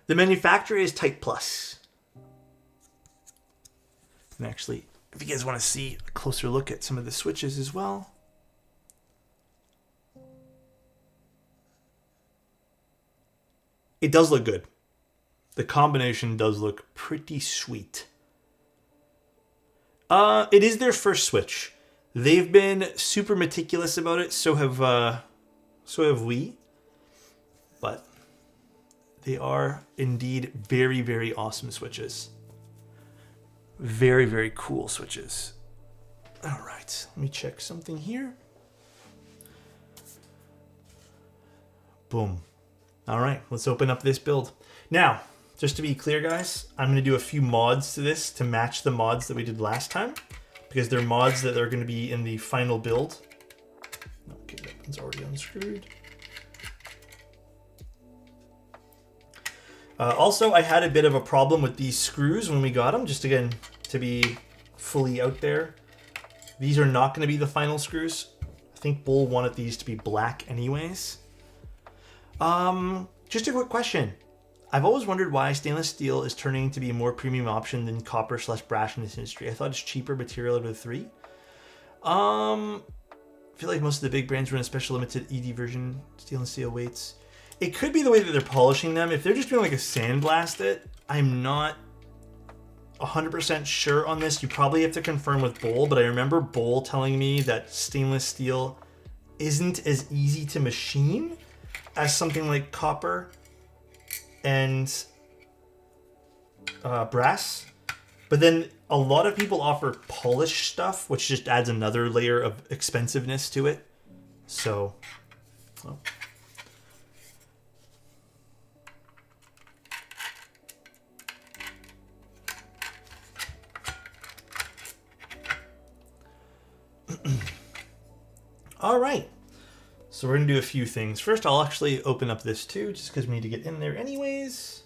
S1: The manufacturer is Type Plus. And actually, if you guys want to see a closer look at some of the switches as well. It does look good. The combination does look pretty sweet. It is their first Switch. They've been super meticulous about it. So have we. But they are indeed very, very awesome Switches. Very, very cool Switches. All right, let me check something here. Boom. All right, let's open up this build. Now, just to be clear, guys, I'm going to do a few mods to this to match the mods that we did last time, because they're mods that are going to be in the final build. Okay, that one's already unscrewed. Also, I had a bit of a problem with these screws when we got them, just again, to be fully out there. These are not going to be the final screws. I think Bull wanted these to be black anyways. Just a quick question. I've always wondered why stainless steel is turning to be a more premium option than copper/brass in this industry. I thought it's cheaper material out of the three. I feel like most of the big brands run a special limited ED version stainless steel weights. It could be the way that they're polishing them. If they're just doing like a sandblast it, I'm not 100% sure on this. You probably have to confirm with Bull, but I remember Bull telling me that stainless steel isn't as easy to machine as something like copper and brass. But then a lot of people offer polished stuff, which just adds another layer of expensiveness to it. So, well. All right, so we're gonna do a few things. First, I'll actually open up this too, just because we need to get in there anyways.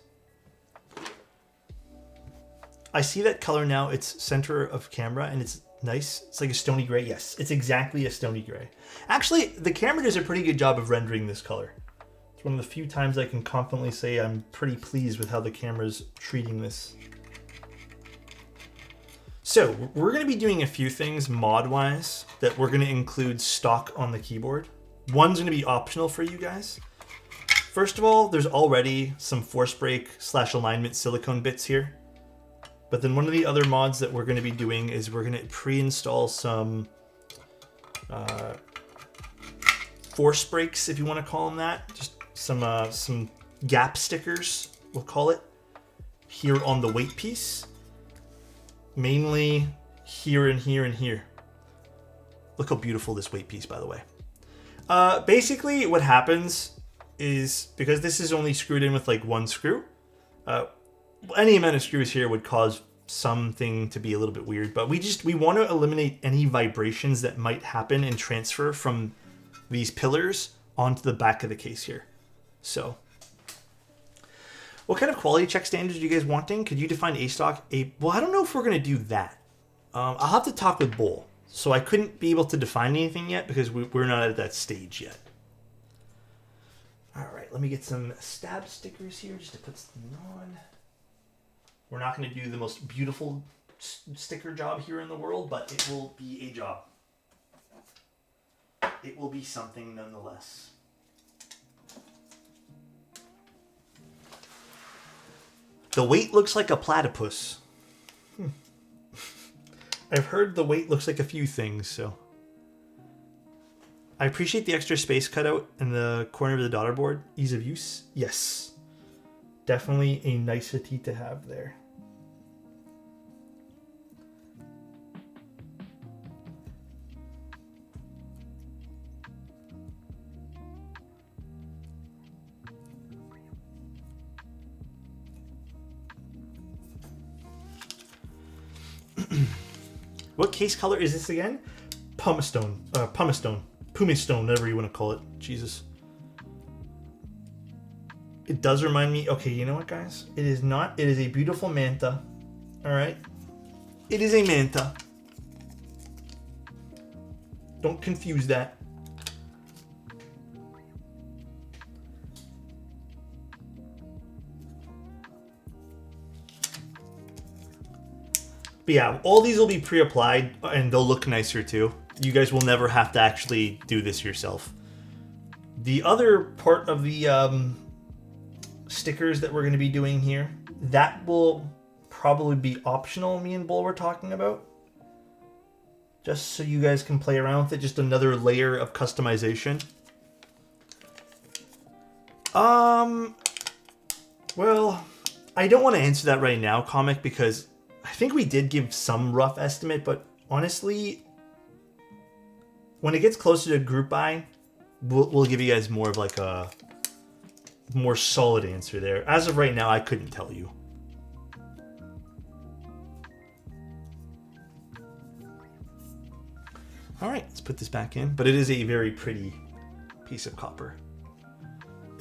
S1: I see that color now. It's center of camera and it's nice. It's like a stony gray. Yes, it's exactly a stony gray. Actually, the camera does a pretty good job of rendering this color. It's one of the few times I can confidently say I'm pretty pleased with how the camera's treating this. So we're going to be doing a few things mod-wise that we're going to include stock on the keyboard. One's going to be optional for you guys. First of all, there's already some force break / alignment silicone bits here. But then one of the other mods that we're going to be doing is we're going to pre-install some force breaks, if you want to call them that. Just some gap stickers, we'll call it, here on the weight piece. Mainly here and here and here. Look how beautiful this weight piece, by the way. Basically, what happens is, because this is only screwed in with like one screw, any amount of screws here would cause something to be a little bit weird, but we want to eliminate any vibrations that might happen and transfer from these pillars onto the back of the case here. So, what kind of quality check standards are you guys wanting? Could you define A-stock? Well, I don't know if we're going to do that. I'll have to talk with Bull. So I couldn't be able to define anything yet because we're not at that stage yet. All right, let me get some stab stickers here just to put something on. We're not going to do the most beautiful sticker job here in the world, but it will be a job. It will be something nonetheless. The weight looks like a platypus. I've heard the weight looks like a few things, so. I appreciate the extra space cutout in the corner of the daughter board. Ease of use? Yes. Definitely a nicety to have there. What case color is this again? Pumastone, Pumastone, whatever you want to call it. Jesus. It does remind me. Okay, you know what, guys? It is not. It is a beautiful Manta. All right. It is a Manta. Don't confuse that. But yeah, all these will be pre-applied and they'll look nicer too. You guys will never have to actually do this yourself. The other part of the stickers that we're going to be doing here. That will probably be optional, me and Bull were talking about. Just so you guys can play around with it. Just another layer of customization. Well, I don't want to answer that right now, Comic, because I think we did give some rough estimate, but honestly, when it gets closer to group buy, we'll give you guys more of like a more solid answer there. As of right now, I couldn't tell you. All right, let's put this back in. But it is a very pretty piece of copper.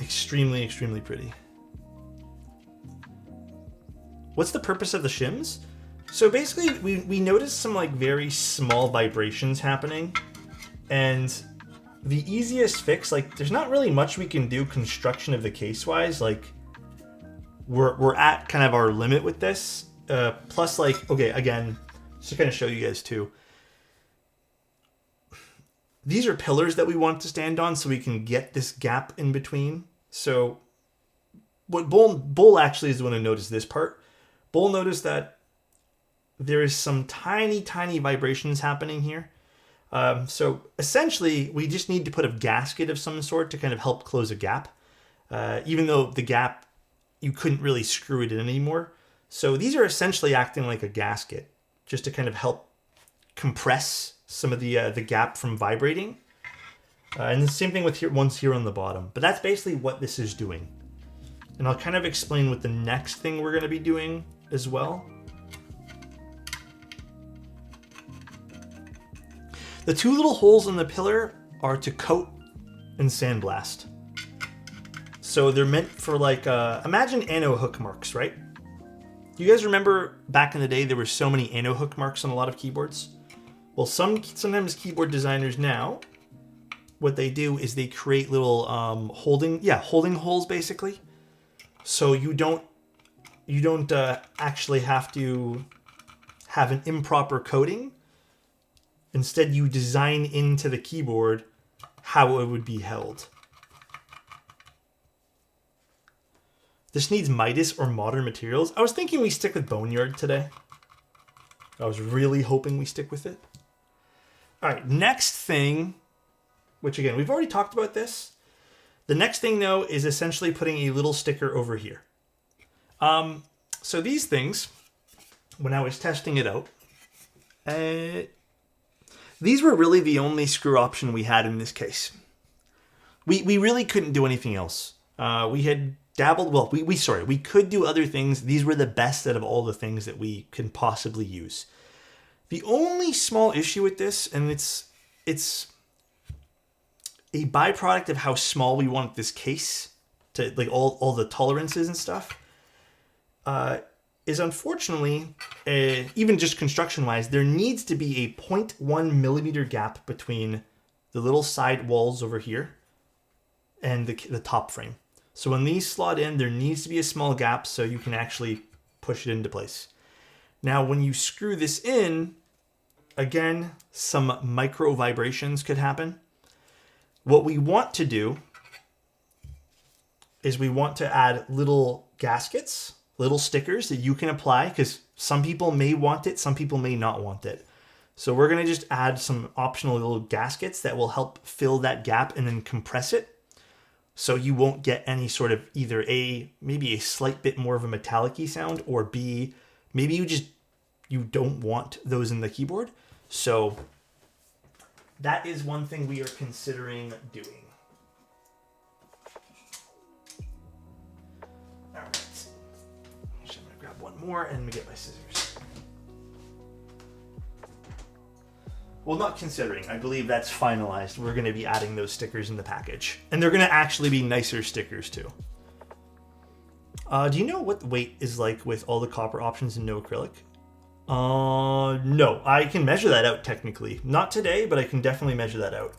S1: Extremely, extremely pretty. What's the purpose of the shims? So basically, we noticed some like very small vibrations happening. And the easiest fix, like there's not really much we can do construction of the case wise. Like we're at kind of our limit with this. Plus like, okay, again, just to kind of show you guys too. These are pillars that we want to stand on so we can get this gap in between. So what Bull actually is the one who noticed this part. Bull noticed that there is some tiny, tiny vibrations happening here. So essentially, we just need to put a gasket of some sort to kind of help close a gap. Even though the gap, you couldn't really screw it in anymore. So these are essentially acting like a gasket, just to kind of help compress some of the gap from vibrating. And the same thing with ones here on the bottom. But that's basically what this is doing. And I'll kind of explain what the next thing we're going to be doing as well. The two little holes in the pillar are to coat and sandblast. So they're meant for like, imagine anno hook marks, right? You guys remember back in the day there were so many anno hook marks on a lot of keyboards? Well, sometimes keyboard designers now, what they do is they create little holding holes basically. So you don't actually have to have an improper coating. Instead, you design into the keyboard how it would be held. This needs Midas or modern materials. I was thinking we stick with Boneyard today. I was really hoping we stick with it. All right, next thing, which again, we've already talked about this. The next thing, though, is essentially putting a little sticker over here. So these things, when I was testing it out, these were really the only screw option we had in this case. We really couldn't do anything else. We had dabbled, well, we could do other things. These were the best out of all the things that we can possibly use. The only small issue with this, and it's a byproduct of how small we want this case to, like all the tolerances and stuff, is unfortunately, even just construction-wise, there needs to be a 0.1 millimeter gap between the little side walls over here and the top frame. So when these slot in, there needs to be a small gap so you can actually push it into place. Now, when you screw this in, again, some micro vibrations could happen. What we want to do is we want to add little gaskets, little stickers that you can apply, because some people may want it, some people may not want it. So we're going to just add some optional little gaskets that will help fill that gap and then compress it. So you won't get any sort of either maybe a slight bit more of a metallic-y sound, or B, maybe you don't want those in the keyboard. So that is one thing we are considering doing. All right. I'm going to grab one more and get my scissors. Well, not considering. I believe that's finalized. We're going to be adding those stickers in the package. And they're going to actually be nicer stickers too. Do you know what the weight is like with all the copper options and no acrylic? No. I can measure that out technically. Not today, but I can definitely measure that out.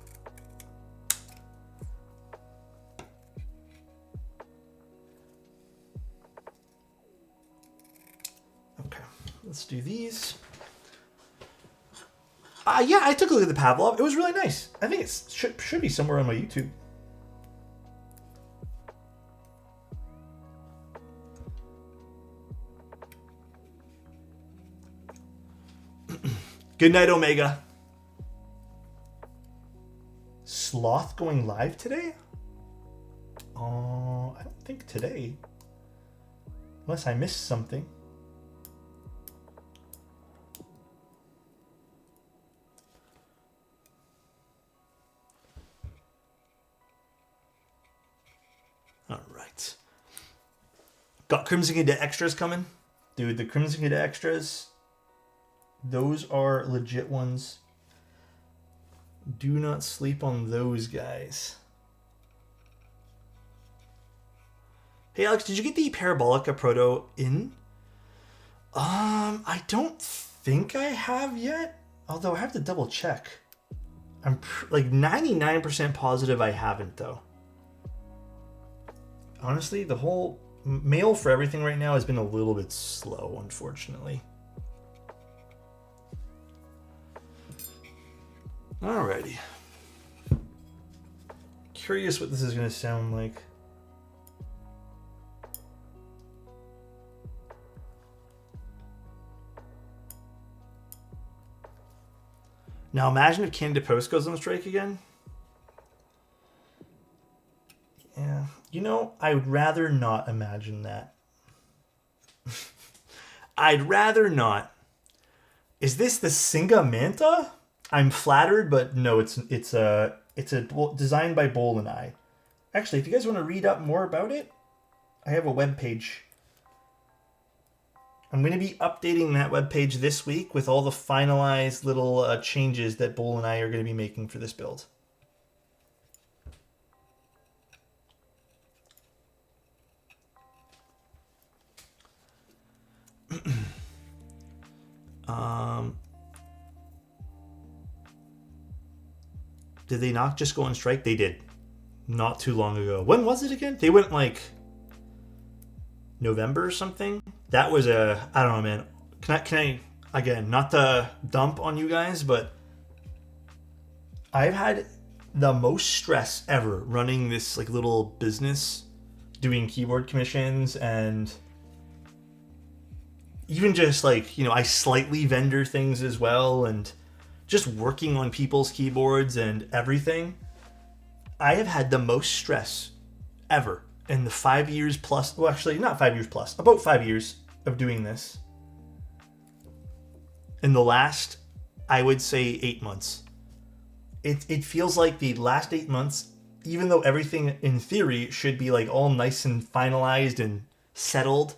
S1: Okay, let's do these. Yeah, I took a look at the Pavlov. It was really nice. I think it should be somewhere on my YouTube. Good night, Omega. Sloth going live today? I don't think today. Unless I missed something. All right. Got Crimson Cadet extras coming. Dude, the Crimson Cadet extras, those are legit ones. Do not sleep on those guys. Hey, Alex, did you get the Parabolica Proto in? I don't think I have yet. Although I have to double check. I'm like 99% positive I haven't, though. Honestly, the whole mail for everything right now has been a little bit slow, unfortunately. Alrighty. Curious what this is going to sound like. Now imagine if Canada Post goes on strike again. Yeah. You know, I would rather not imagine that. I'd rather not. Is this the Singa Manta? I'm flattered, but no, it's designed by Bowl and I. Actually, if you guys want to read up more about it, I have a web page. I'm going to be updating that web page this week with all the finalized little changes that Bowl and I are going to be making for this build. Did they not just go on strike? They did. Not too long ago. When was it again? They went like November or something. That was I don't know, man. Can I again, not to dump on you guys, but I've had the most stress ever running this like little business, doing keyboard commissions, and even just like, you know, I slightly vendor things as well, and just working on people's keyboards and everything. I have had the most stress ever in the 5 years plus, well, actually not 5 years plus, about 5 years of doing this. In the last, I would say 8 months. It feels like the last 8 months, even though everything in theory should be like all nice and finalized and settled,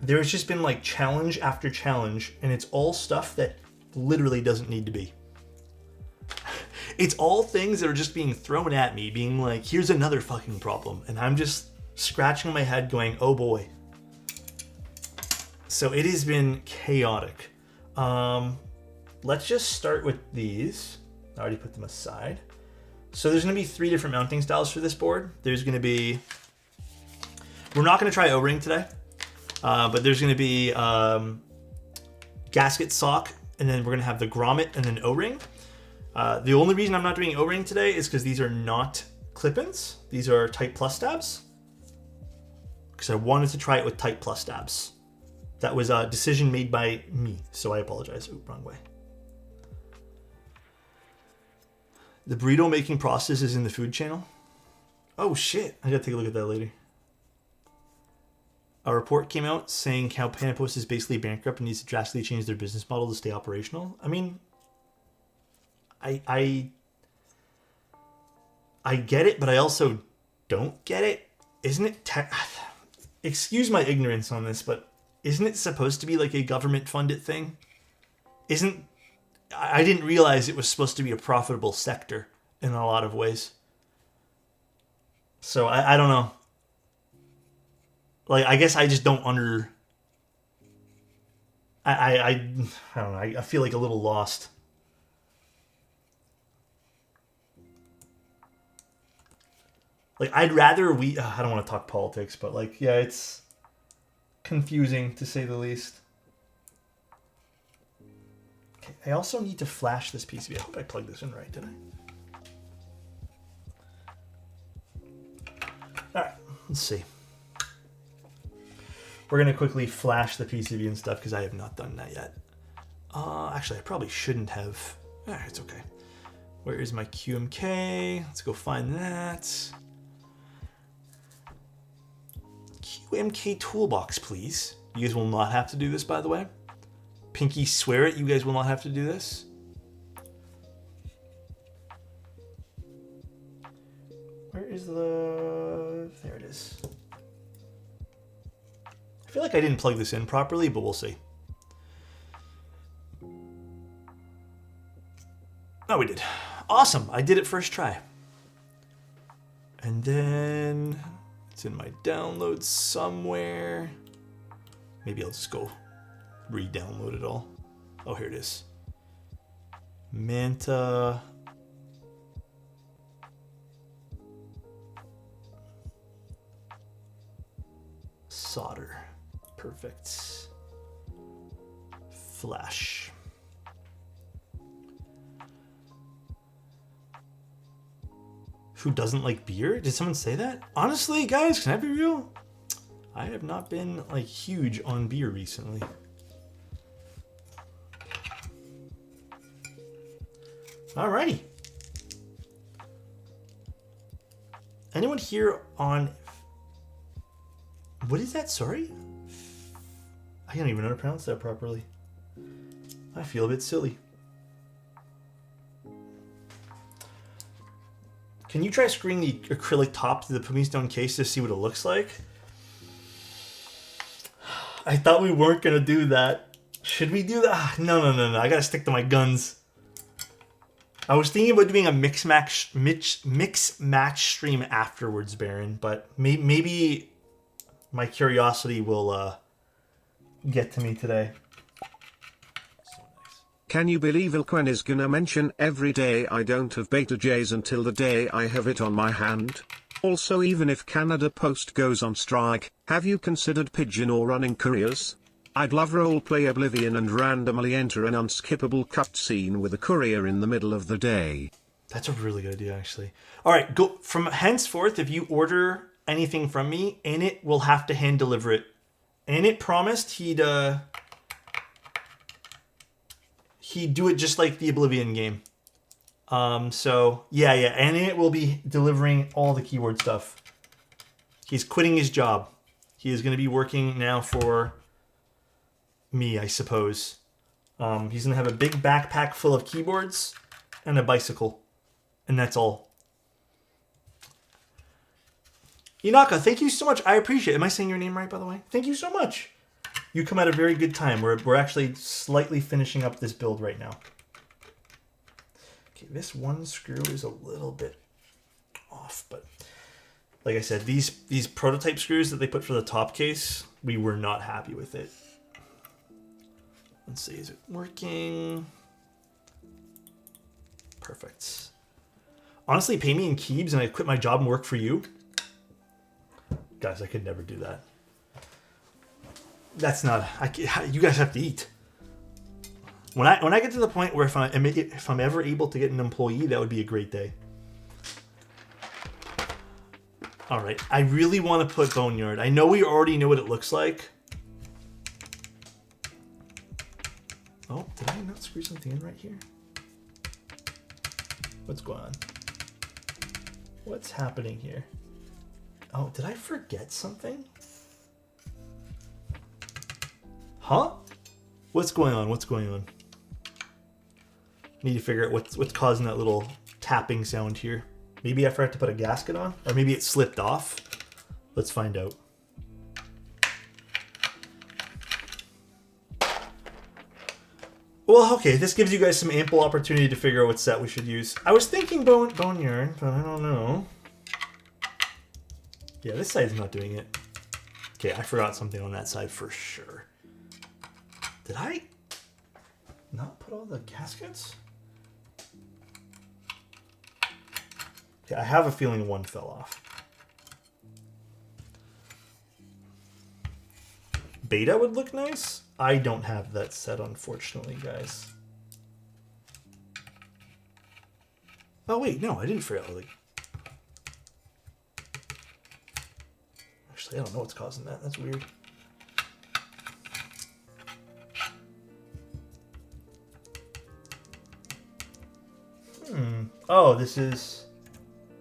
S1: there's just been like challenge after challenge, and it's all stuff that literally doesn't need to be. It's all things that are just being thrown at me, being like, here's another fucking problem. And I'm just scratching my head going, oh boy. So it has been chaotic. Let's just start with these. I already put them aside. So there's going to be 3 different mounting styles for this board. There's going to be, we're not going to try O-ring today, but there's going to be gasket sock, and then we're going to have the grommet and then O-ring. The only reason I'm not doing O-ring today is because these are not clip-ins. These are Type Plus stabs. Because I wanted to try it with Type Plus stabs. That was a decision made by me, so I apologize. Ooh, wrong way. The burrito making process is in the food channel. Oh shit, I gotta take a look at that later. A report came out saying how Canada Post is basically bankrupt and needs to drastically change their business model to stay operational. I mean, I get it, but I also don't get it. Isn't it excuse my ignorance on this, but isn't it supposed to be like a government funded thing? I didn't realize it was supposed to be a profitable sector in a lot of ways. So I don't know. Like, I guess I just don't I don't know. I feel like a little lost. Like, I'd rather I don't want to talk politics, but like, yeah, it's confusing to say the least. Okay, I also need to flash this PCB. I hope I plugged this in right, did I? Alright, let's see. We're going to quickly flash the PCB and stuff because I have not done that yet. Actually, I probably shouldn't have. It's okay. Where is my QMK? Let's go find that. QMK toolbox, please. You guys will not have to do this, by the way. Pinky swear it, you guys will not have to do this. Where is the... There it is. I feel like I didn't plug this in properly, but we'll see. Oh, we did. Awesome. I did it first try. And then it's in my downloads somewhere. Maybe I'll just go re-download it all. Oh, here it is. Manta. Solder. Perfect. Flash. Who doesn't like beer? Did someone say that? Honestly, guys, can I be real? I have not been like huge on beer recently. Alrighty. Anyone here on... What is that? Sorry? I don't even know how to pronounce that properly. I feel a bit silly. Can you try screwing the acrylic top to the pumice stone case to see what it looks like? I thought we weren't going to do that. Should we do that? No. I got to stick to my guns. I was thinking about doing a mix match stream afterwards, Baron, but maybe my curiosity will get to me today.
S2: Can you believe Ilquen is gonna mention every day I don't have beta J's until the day I have it on my hand? Also, even if Canada Post goes on strike, have you considered pigeon or running couriers? I'd love roleplay Oblivion and randomly enter an unskippable cutscene with a courier in the middle of the day.
S1: That's a really good idea, actually. All right, go from henceforth. If you order anything from me, Annette will have to hand deliver it. Annette promised he'd do it just like the Oblivion game. So yeah, Annette will be delivering all the keyboard stuff. He's quitting his job. He is going to be working now for me, I suppose. He's going to have a big backpack full of keyboards and a bicycle. And that's all. Inaka, thank you so much. I appreciate it. Am I saying your name right, by the way? Thank you so much. You come at a very good time. We're actually slightly finishing up this build right now. Okay, this one screw is a little bit off, but like I said, these prototype screws that they put for the top case, we were not happy with it. Let's see, is it working? Perfect. Honestly, pay me in keebs and I quit my job and work for you. Guys, I could never do that. That's not... you guys have to eat. When I get to the point where if I'm ever able to get an employee, that would be a great day. All right, I really want to put Boneyard. I know we already know what it looks like. Oh, did I not screw something in right here? What's going on? What's happening here? Oh, did I forget something? Huh? What's going on? What's going on? Need to figure out what's causing that little tapping sound here. Maybe I forgot to put a gasket on? Or maybe it slipped off? Let's find out. Well, okay, this gives you guys some ample opportunity to figure out what set we should use. I was thinking bone yarn, but I don't know. Yeah, this side's not doing it. Okay, I forgot something on that side for sure. Did I not put all the gaskets? Okay, I have a feeling one fell off. Beta would look nice. I don't have that set, unfortunately, guys. Oh, wait, no, I didn't figure out, like... Actually, I don't know what's causing that. That's weird. Oh, this is...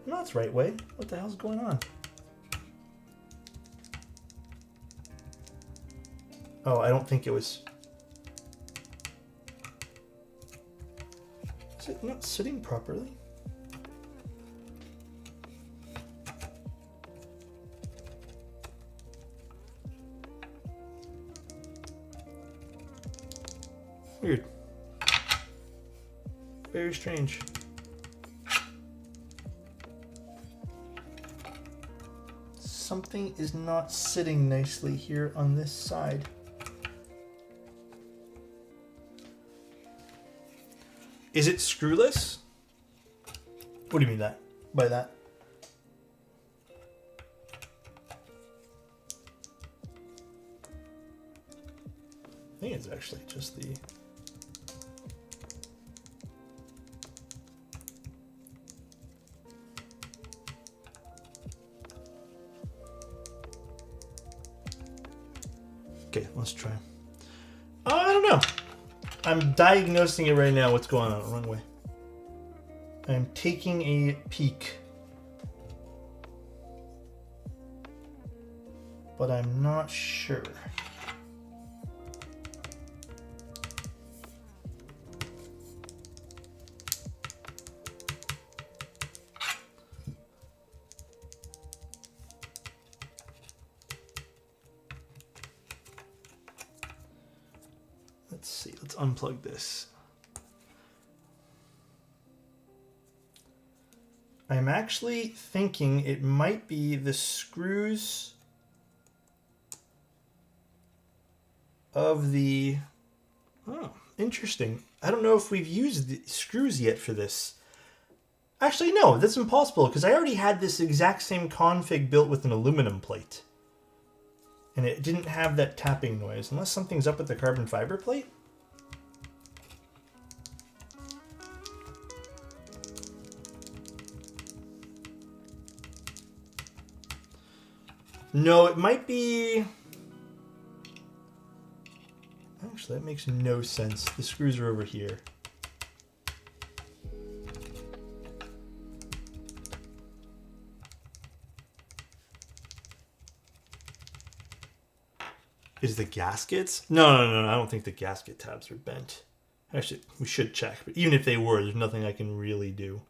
S1: No, that's right way. What the hell's going on? Oh, I don't think it was... Is it not sitting properly? Weird. Very strange. Something is not sitting nicely here on this side. Is it screwless? What do you mean by that? I think it's actually just the... Okay, let's try. I don't know. I'm diagnosing it right now. What's going on? Wrong way. I'm taking a peek. But I'm not sure. Let's see, let's unplug this. I'm actually thinking it might be the screws of the... Oh, interesting. I don't know if we've used the screws yet for this. Actually, no, that's impossible because I already had this exact same config built with an aluminum plate. And it didn't have that tapping noise, unless something's up with the carbon fiber plate. No, it might be... Actually, that makes no sense. The screws are over here. Is the gaskets? No, I don't think the gasket tabs are bent. Actually, we should check. But even if they were, there's nothing I can really do.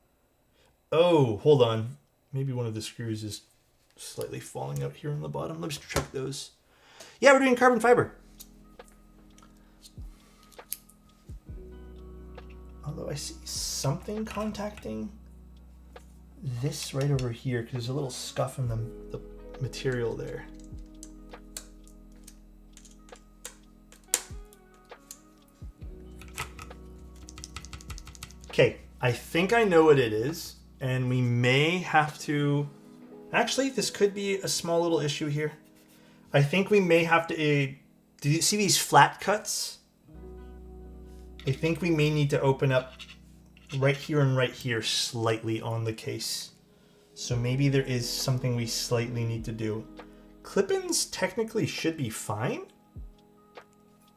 S1: Oh, hold on. Maybe one of the screws is slightly falling out here on the bottom. Let's check those. Yeah, we're doing carbon fiber. Although I see something contacting this right over here because there's a little scuff in the material there. Okay, I think I know what it is, and we may have to... Actually, this could be a small little issue here. I think we may have to... do you see these flat cuts? I think we may need to open up right here and right here slightly on the case. So maybe there is something we slightly need to do. Clip-ins technically should be fine.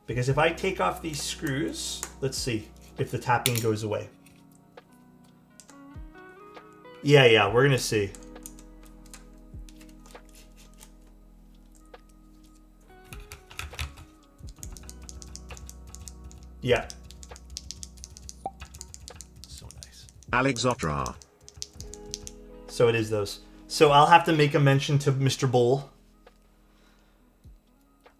S1: Because if I take off these screws, let's see if the tapping goes away. Yeah, we're gonna see. Yeah. So nice.
S2: Alexotos.
S1: So it is those. So I'll have to make a mention to Mr. Bull.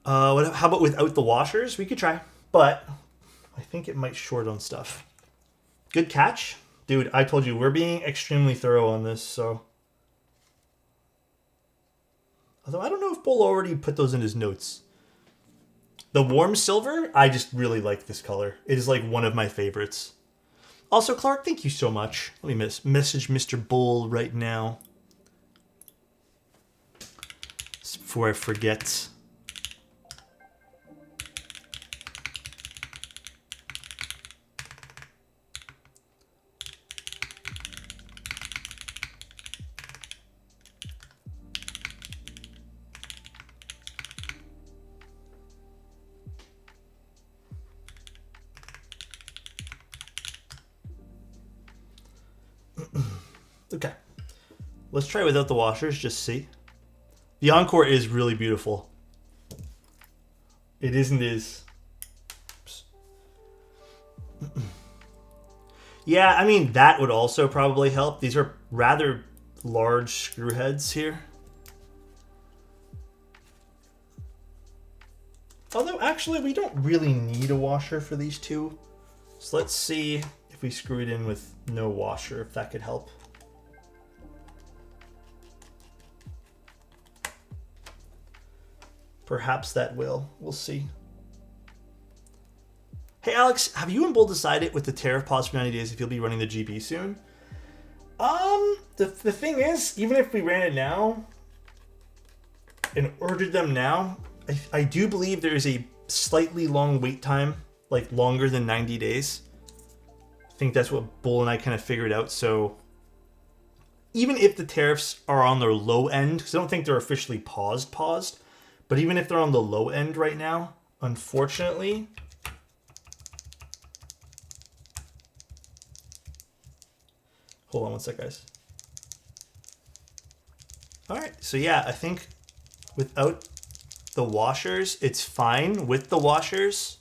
S1: How about without the washers? We could try, but I think it might short on stuff. Good catch. Dude, I told you, we're being extremely thorough on this, so... Although I don't know if Bull already put those in his notes. The warm silver, I just really like this color. It is like one of my favorites. Also, Clark, thank you so much. Let me message Mr. Bull right now. Before I forget. Okay. Let's try without the washers, just see. The Encore is really beautiful. It isn't as... Yeah, I mean, that would also probably help. These are rather large screw heads here. Although, actually, we don't really need a washer for these two. So let's see if we screw it in with no washer, if that could help. Perhaps that will. We'll see. Hey, Alex, have you and Bull decided with the tariff pause for 90 days if you'll be running the GB soon? The thing is, even if we ran it now and ordered them now, I do believe there is a slightly long wait time, like longer than 90 days. I think that's what Bull and I kind of figured out. So even if the tariffs are on their low end, because I don't think they're officially paused, but even if they're on the low end right now, unfortunately... Hold on one sec, guys. All right, so yeah, I think without the washers, it's fine. With the washers,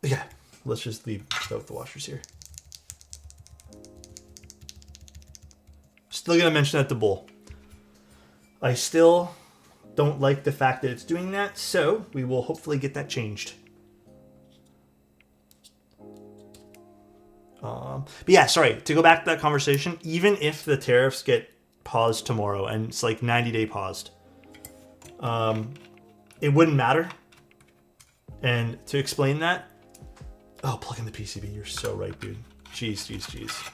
S1: yeah, let's just leave without the washers here. Still gonna mention that to Bull. I still don't like the fact that it's doing that, so we will hopefully get that changed. But yeah, sorry, to go back to that conversation, even if the tariffs get paused tomorrow and it's like 90-day paused, it wouldn't matter. And to explain that, oh, plug in the PCB, you're so right, dude. Jeez.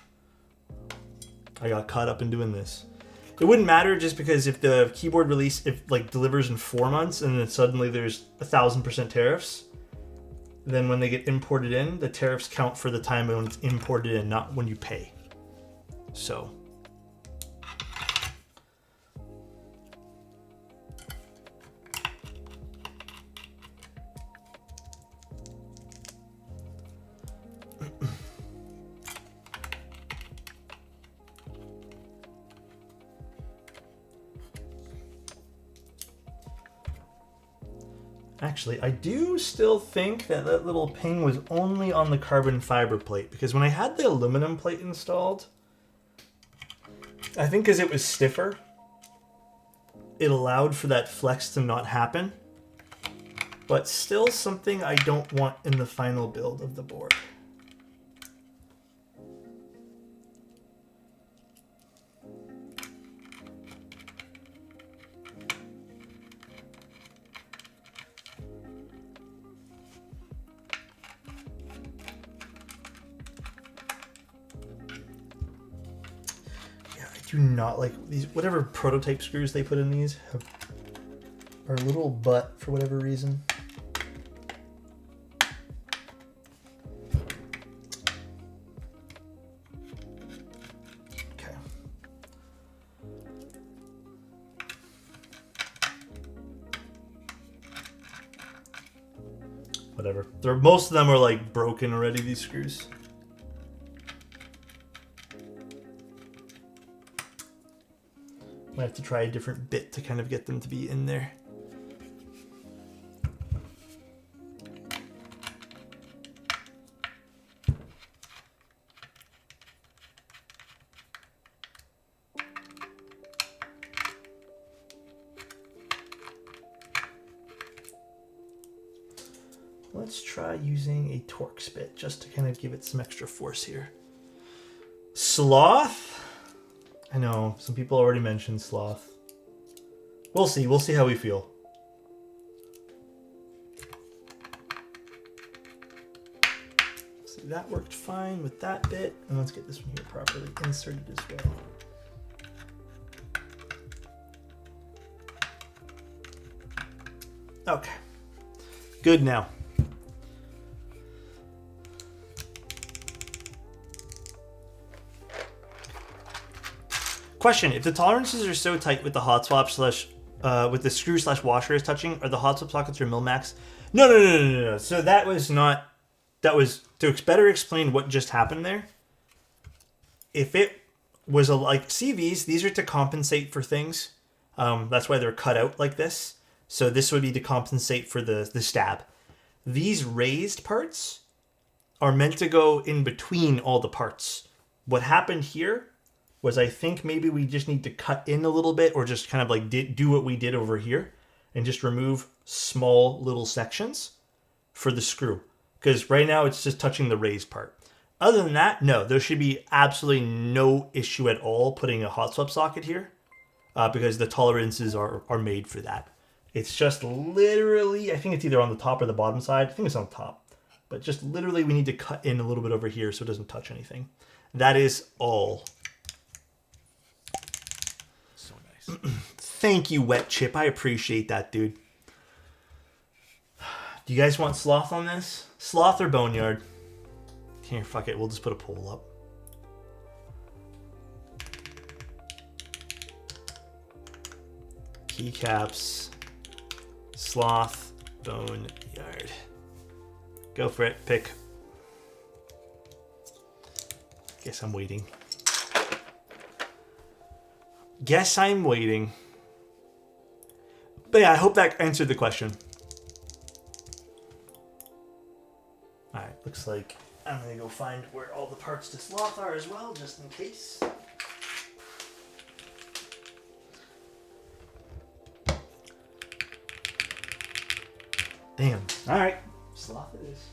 S1: I got caught up in doing this. It wouldn't matter just because if the keyboard release, delivers in 4 months and then suddenly there's 1,000% tariffs, then when they get imported in, the tariffs count for the time when it's imported in, not when you pay. So. Actually, I do still think that little ping was only on the carbon fiber plate, because when I had the aluminum plate installed, I think because it was stiffer, it allowed for that flex to not happen, but still something I don't want in the final build of the board. Do not like these, whatever prototype screws they put in these are a little butt for whatever reason. Okay. Whatever. Most of them are like broken already, these screws. Might have to try a different bit to kind of get them to be in there. Let's try using a Torx bit just to kind of give it some extra force here. Sloth? I know, some people already mentioned sloth. We'll see how we feel. So that worked fine with that bit, and let's get this one here properly inserted as well. Okay, good now. Question: if the tolerances are so tight with the hot swap slash with the screw slash washer is touching, are the hot swap sockets or mil max? No. So that that was to better explain what just happened there. If it was like CVs, these are to compensate for things. That's why they're cut out like this. So this would be to compensate for the stab. These raised parts are meant to go in between all the parts. What happened here was I think maybe we just need to cut in a little bit or just kind of like do what we did over here and just remove small little sections for the screw. Because right now it's just touching the raised part. Other than that, no, there should be absolutely no issue at all putting a hot swap socket here because the tolerances are made for that. It's just literally, I think it's either on the top or the bottom side. I think it's on the top. But just literally we need to cut in a little bit over here so it doesn't touch anything. That is all.
S3: So nice.
S1: Thank you, Wet Chip. I appreciate that, dude. Do you guys want sloth on this? Sloth or boneyard? Here, fuck it. We'll just put a poll up. Keycaps, sloth, boneyard. Go for it. Pick. Guess I'm waiting. Guess I'm waiting. But yeah, I hope that answered the question. Alright, looks like I'm gonna go find where all the parts to sloth are as well, just in case. Damn. Alright. Sloth it is.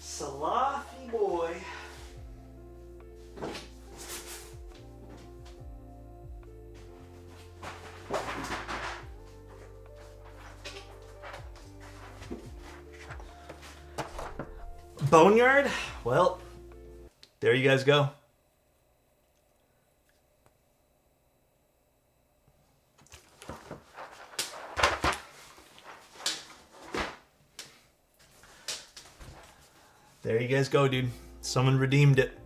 S1: Slothy boy. Boneyard? Well, there you guys go. There you guys go, dude. Someone redeemed it.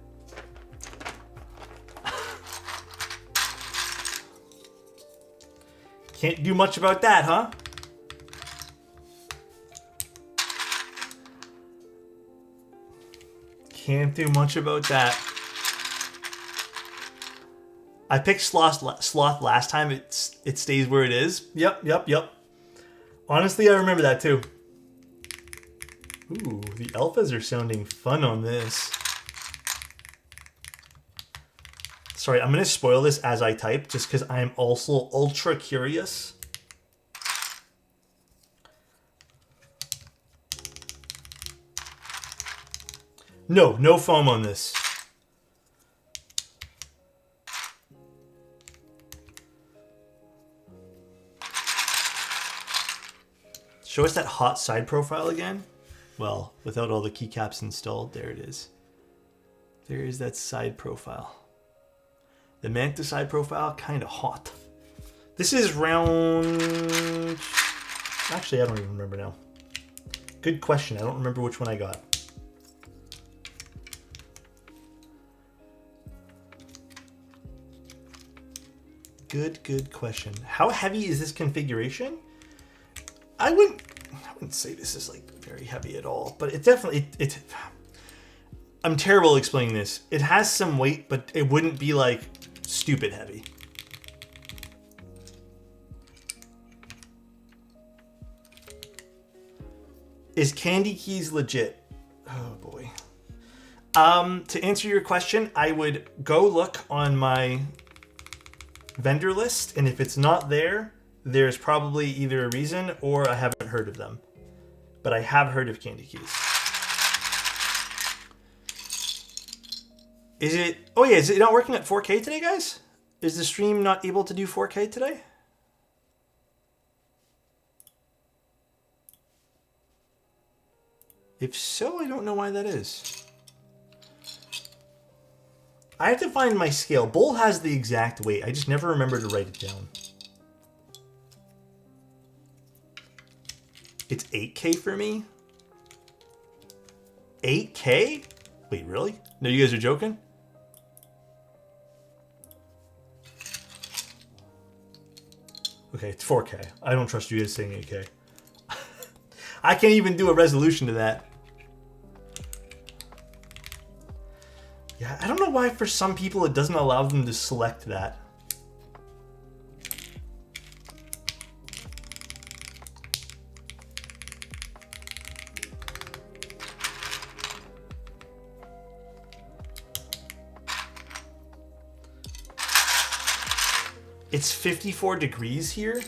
S1: Can't do much about that, huh? Can't do much about that. I picked sloth last time. It stays where it is. Yep. Honestly, I remember that too. Ooh, the alphas are sounding fun on this. Sorry, I'm going to spoil this as I type just because I am also ultra curious. No foam on this. Show us that hot side profile again. Well, without all the keycaps installed, there it is. There is that side profile. The Manta side profile, kind of hot. This is round... Actually, I don't even remember now. Good question. I don't remember which one I got. Good question. How heavy is this configuration? I wouldn't say this is like very heavy at all, but it definitely I'm terrible at explaining this. It has some weight, but it wouldn't be like stupid heavy. Is Candy Keys legit? Oh boy. To answer your question, I would go look on my vendor list, and if it's not there, there's probably either a reason or I haven't heard of them. But I have heard of Candy Keys. Is it... Oh yeah, is it not working at 4K today, guys? Is the stream not able to do 4K today? If so, I don't know why that is. I have to find my scale. Bull has the exact weight. I just never remember to write it down. It's 8K for me? 8K? Wait, really? No, you guys are joking? Okay, it's 4K. I don't trust you guys saying 8K. I can't even do a resolution to that. Yeah, I don't know why for some people it doesn't allow them to select that. It's 54 degrees here.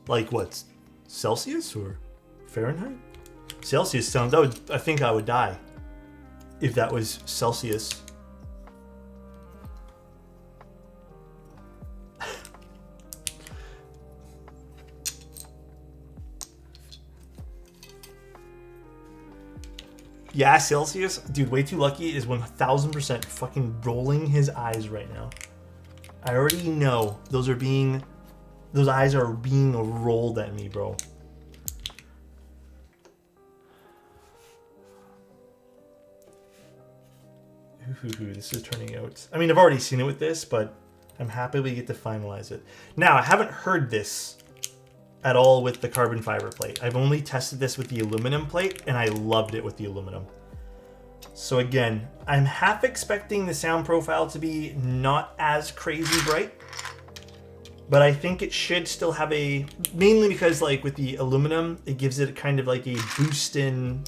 S1: Like what? Celsius or Fahrenheit? Celsius sounds, that would, I think I would die if that was Celsius. Yeah, Celsius. Dude, Way Too Lucky is 1000% fucking rolling his eyes right now. I already know those eyes are being rolled at me, bro. Ooh, this is turning out... I mean, I've already seen it with this, but I'm happy we get to finalize it. Now, I haven't heard this at all with the carbon fiber plate. I've only tested this with the aluminum plate, and I loved it with the aluminum. So again, I'm half expecting the sound profile to be not as crazy bright, but I think it should still have a... Mainly because, like, with the aluminum, it gives it kind of like a boost in...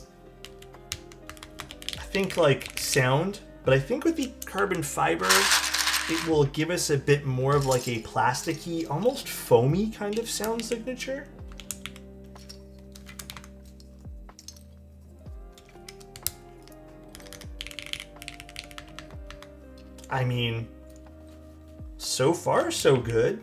S1: I think, like, sound. But I think with the carbon fiber, it will give us a bit more of like a plasticky, almost foamy kind of sound signature. I mean, so far so good.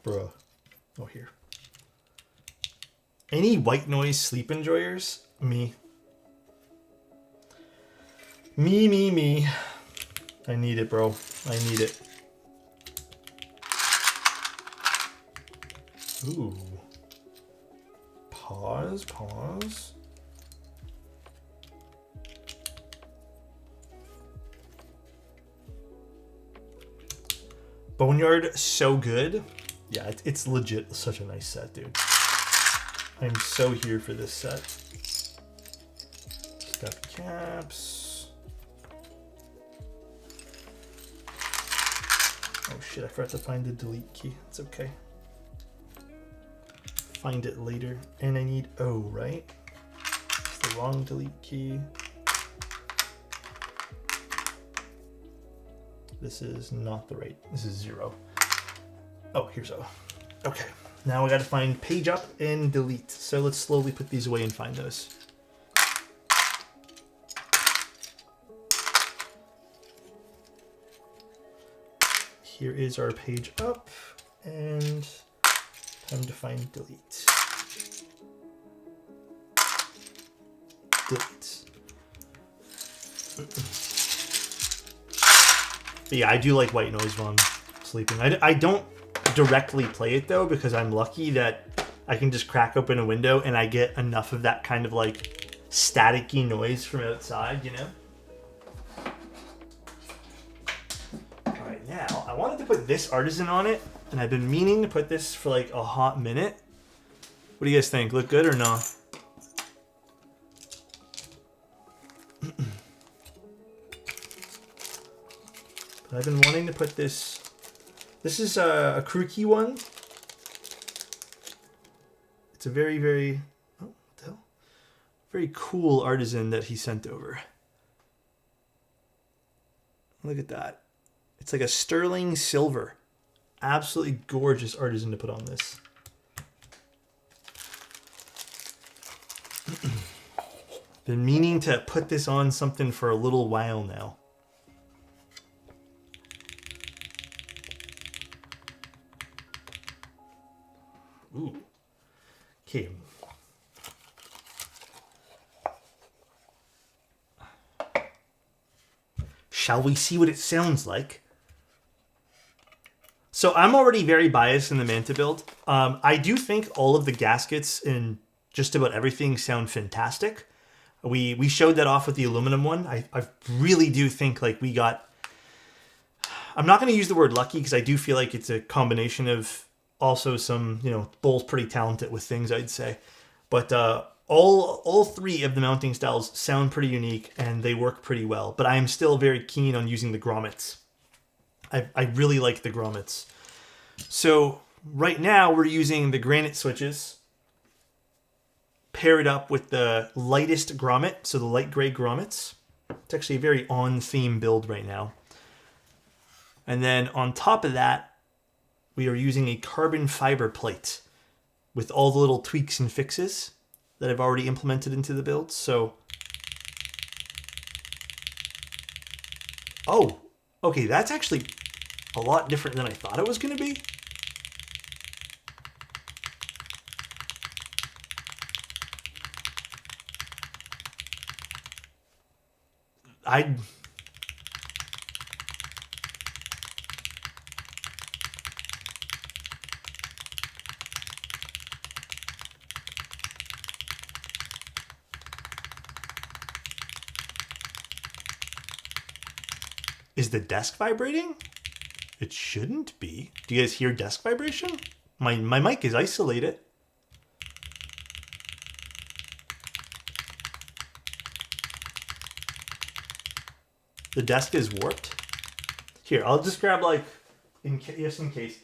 S1: Bruh. Oh, here. Any white noise sleep enjoyers? Me. Me. I need it, bro. I need it. Ooh. Pause. Boneyard, so good. Yeah, it's legit such a nice set, dude. I'm so here for this set. Step caps. Oh shit, I forgot to find the delete key. It's okay. Find it later. And I need O, right? It's the wrong delete key. This is not the right. This is 0. Oh, here's O. Okay, now we gotta find page up and delete. So let's slowly put these away and find those. Here is our page up, and time to find delete. Delete. But yeah, I do like white noise while I'm sleeping. I don't directly play it though, because I'm lucky that I can just crack open a window and I get enough of that kind of like staticky noise from outside, you know? Alright, now I wanted to put this Artisan on it, and I've been meaning to put this for like a hot minute. What do you guys think? Look good or not? But I've been wanting to put this. This is a Kruki one. It's a very, very, oh, what the hell? Very cool Artisan that he sent over. Look at that. It's like a sterling silver. Absolutely gorgeous Artisan to put on this. Been meaning to put this on something for a little while now. Ooh. Okay. Shall we see what it sounds like? So I'm already very biased in the Manta build. I do think all of the gaskets in just about everything sound fantastic. We showed that off with the aluminum one. I really do think like we got... I'm not going to use the word lucky because I do feel like it's a combination of also some, you know, Bull's pretty talented with things, I'd say. But all three of the mounting styles sound pretty unique and they work pretty well. But I am still very keen on using the grommets. I really like the grommets. So right now we're using the granite switches paired up with the lightest grommet, so the light gray grommets. It's actually a very on-theme build right now. And then on top of that, we are using a carbon fiber plate with all the little tweaks and fixes that I've already implemented into the build. So, oh, okay, that's actually a lot different than I thought it was going to be. Is the desk vibrating? It shouldn't be. Do you guys hear desk vibration? My mic is isolated. The desk is warped. Here, I'll just grab like, just in case.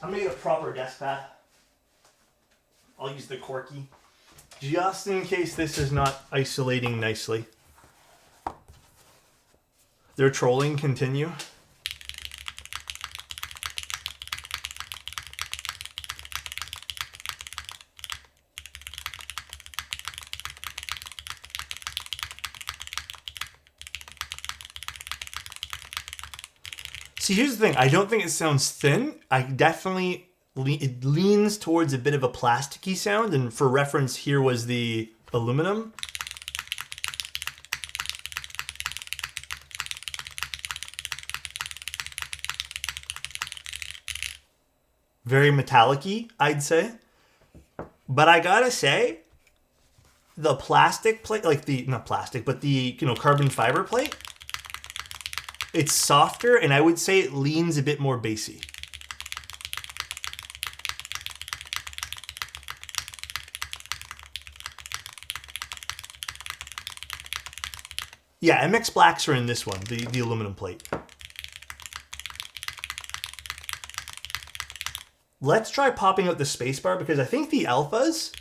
S1: I'm gonna get a proper desk pad. I'll use the Corky. Just in case this is not isolating nicely. Their trolling continue. See, here's the thing. I don't think it sounds thin. I definitely... It leans towards a bit of a plasticky sound. And for reference, here was the aluminum. Very metallic-y, I'd say. But I gotta say, the plastic plate, like the... Not plastic, but the, you know, carbon fiber plate... It's softer, and I would say it leans a bit more bassy. Yeah, MX Blacks are in this one, the aluminum plate. Let's try popping out the spacebar, because I think the alphas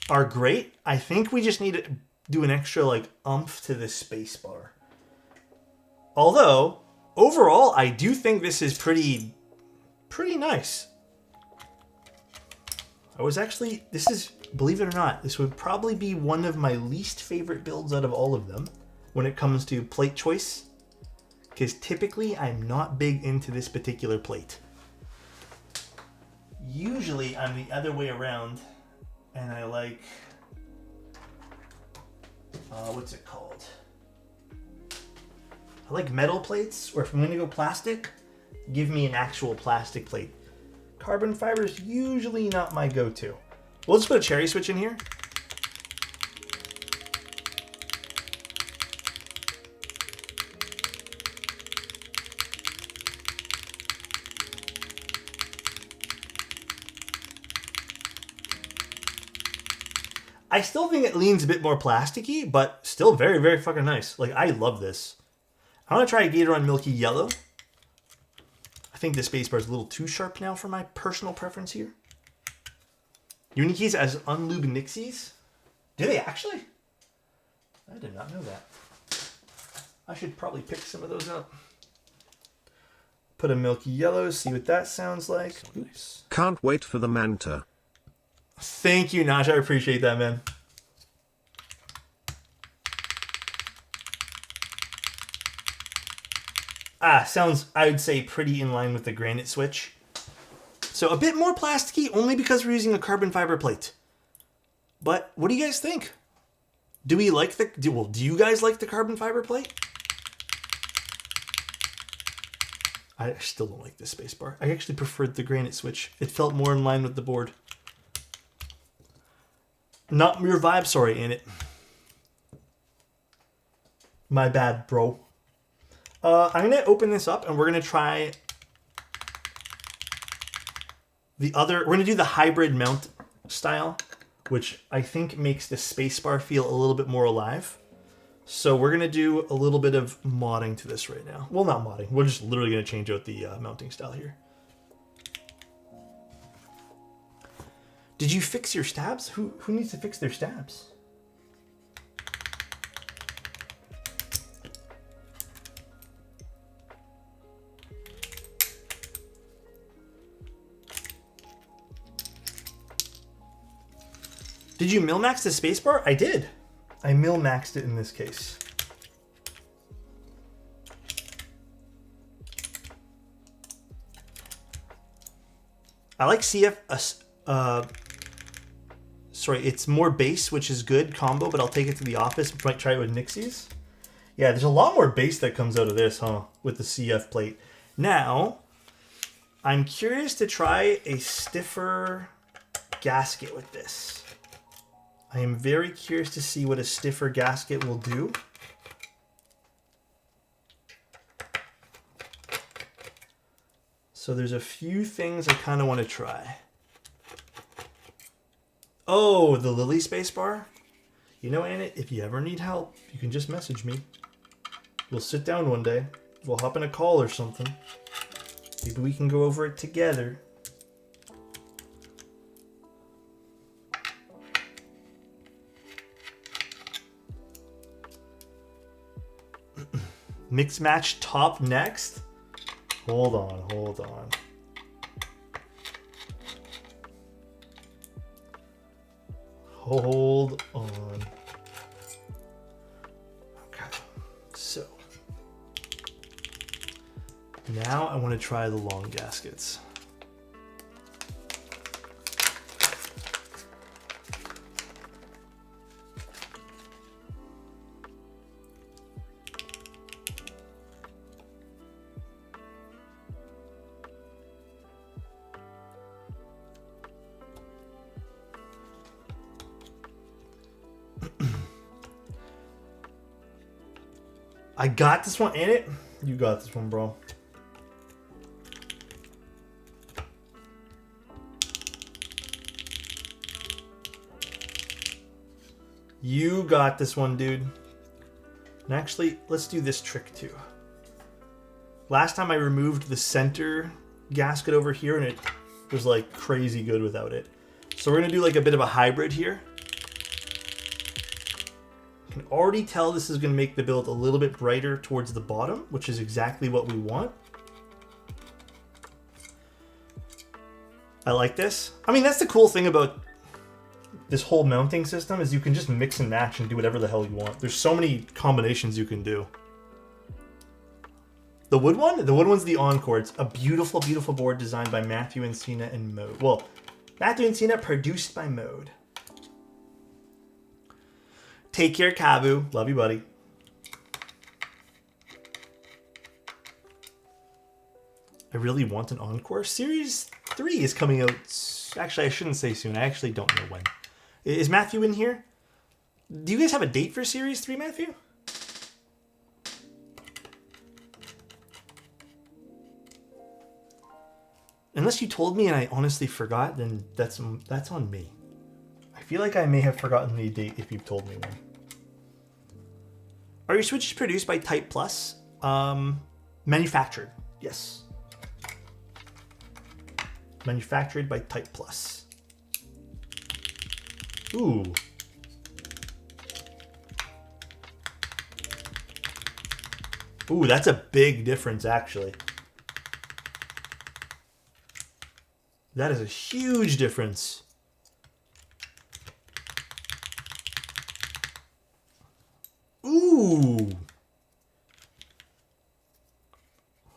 S1: are great. I think we just need to do an extra like oomph to the spacebar. Although, overall, I do think this is pretty nice. I was actually, this is, believe it or not, this would probably be one of my least favorite builds out of all of them when it comes to plate choice. Because typically, I'm not big into this particular plate. Usually, I'm the other way around, and I like... what's it called? I like metal plates, or if I'm going to go plastic, give me an actual plastic plate. Carbon fiber is usually not my go-to. We'll just put a cherry switch in here. I still think it leans a bit more plasticky, but still very, very fucking nice. Like, I love this. I want to try a Gator on Milky Yellow. I think the spacebar is a little too sharp now for my personal preference here. Unikeys as unlubed Nixies? Do they actually? I did not know that. I should probably pick some of those up. Put a Milky Yellow, see what that sounds like. Oops.
S2: Can't wait for the Manta.
S1: Thank you, Naj. I appreciate that, man. Sounds, I would say, pretty in line with the granite switch. So a bit more plasticky, only because we're using a carbon fiber plate. But what do you guys think? Do we like the... do you guys like the carbon fiber plate? I still don't like this spacebar. I actually preferred the granite switch. It felt more in line with the board. Not your vibe, sorry, ain't it? My bad, bro. I'm going to open this up and we're going to try the other. We're going to do the hybrid mount style, which I think makes the spacebar feel a little bit more alive. So we're going to do a little bit of modding to this right now. Well, not modding. We're just literally going to change out the mounting style here. Did you fix your stabs? Who needs to fix their stabs? Did you min-max the spacebar? I did. I min-maxed it in this case. I like CF. Sorry, it's more bass, which is good combo, but I'll take it to the office. Might try it with Nixie's. Yeah, there's a lot more bass that comes out of this, huh? With the CF plate. Now, I'm curious to try a stiffer gasket with this. I am very curious to see what a stiffer gasket will do. So there's a few things I kind of want to try. Oh, the Lily spacebar? You know, Annette, if you ever need help, you can just message me. We'll sit down one day. We'll hop in a call or something. Maybe we can go over it together. Mix match top next? Hold on, hold on. Hold on. Okay, so now I want to try the long gaskets. I got this one in it. You got this one, bro. You got this one, dude. And actually, let's do this trick too. Last time I removed the center gasket over here and it was like crazy good without it. So we're gonna do like a bit of a hybrid here. I can already tell this is going to make the build a little bit brighter towards the bottom, which is exactly what we want. I like this. I mean, that's the cool thing about this whole mounting system is you can just mix and match and do whatever the hell you want. There's so many combinations you can do. The wood one? The wood one's the Encore. It's a beautiful, beautiful board designed by Matthew and Sina and Mode. Well, Matthew and Sina produced by Mode. Take care, Kabu. Love you, buddy. I really want an Encore. Series 3 is coming out. Actually, I shouldn't say soon. I actually don't know when. Is Matthew in here? Do you guys have a date for Series 3, Matthew? Unless you told me and I honestly forgot, then that's on me. I feel like I may have forgotten the date if you've told me one. Are your switches produced by Type Plus? Manufactured, yes. Manufactured by Type Plus. Ooh. Ooh, that's a big difference, actually. That is a huge difference. Ooh.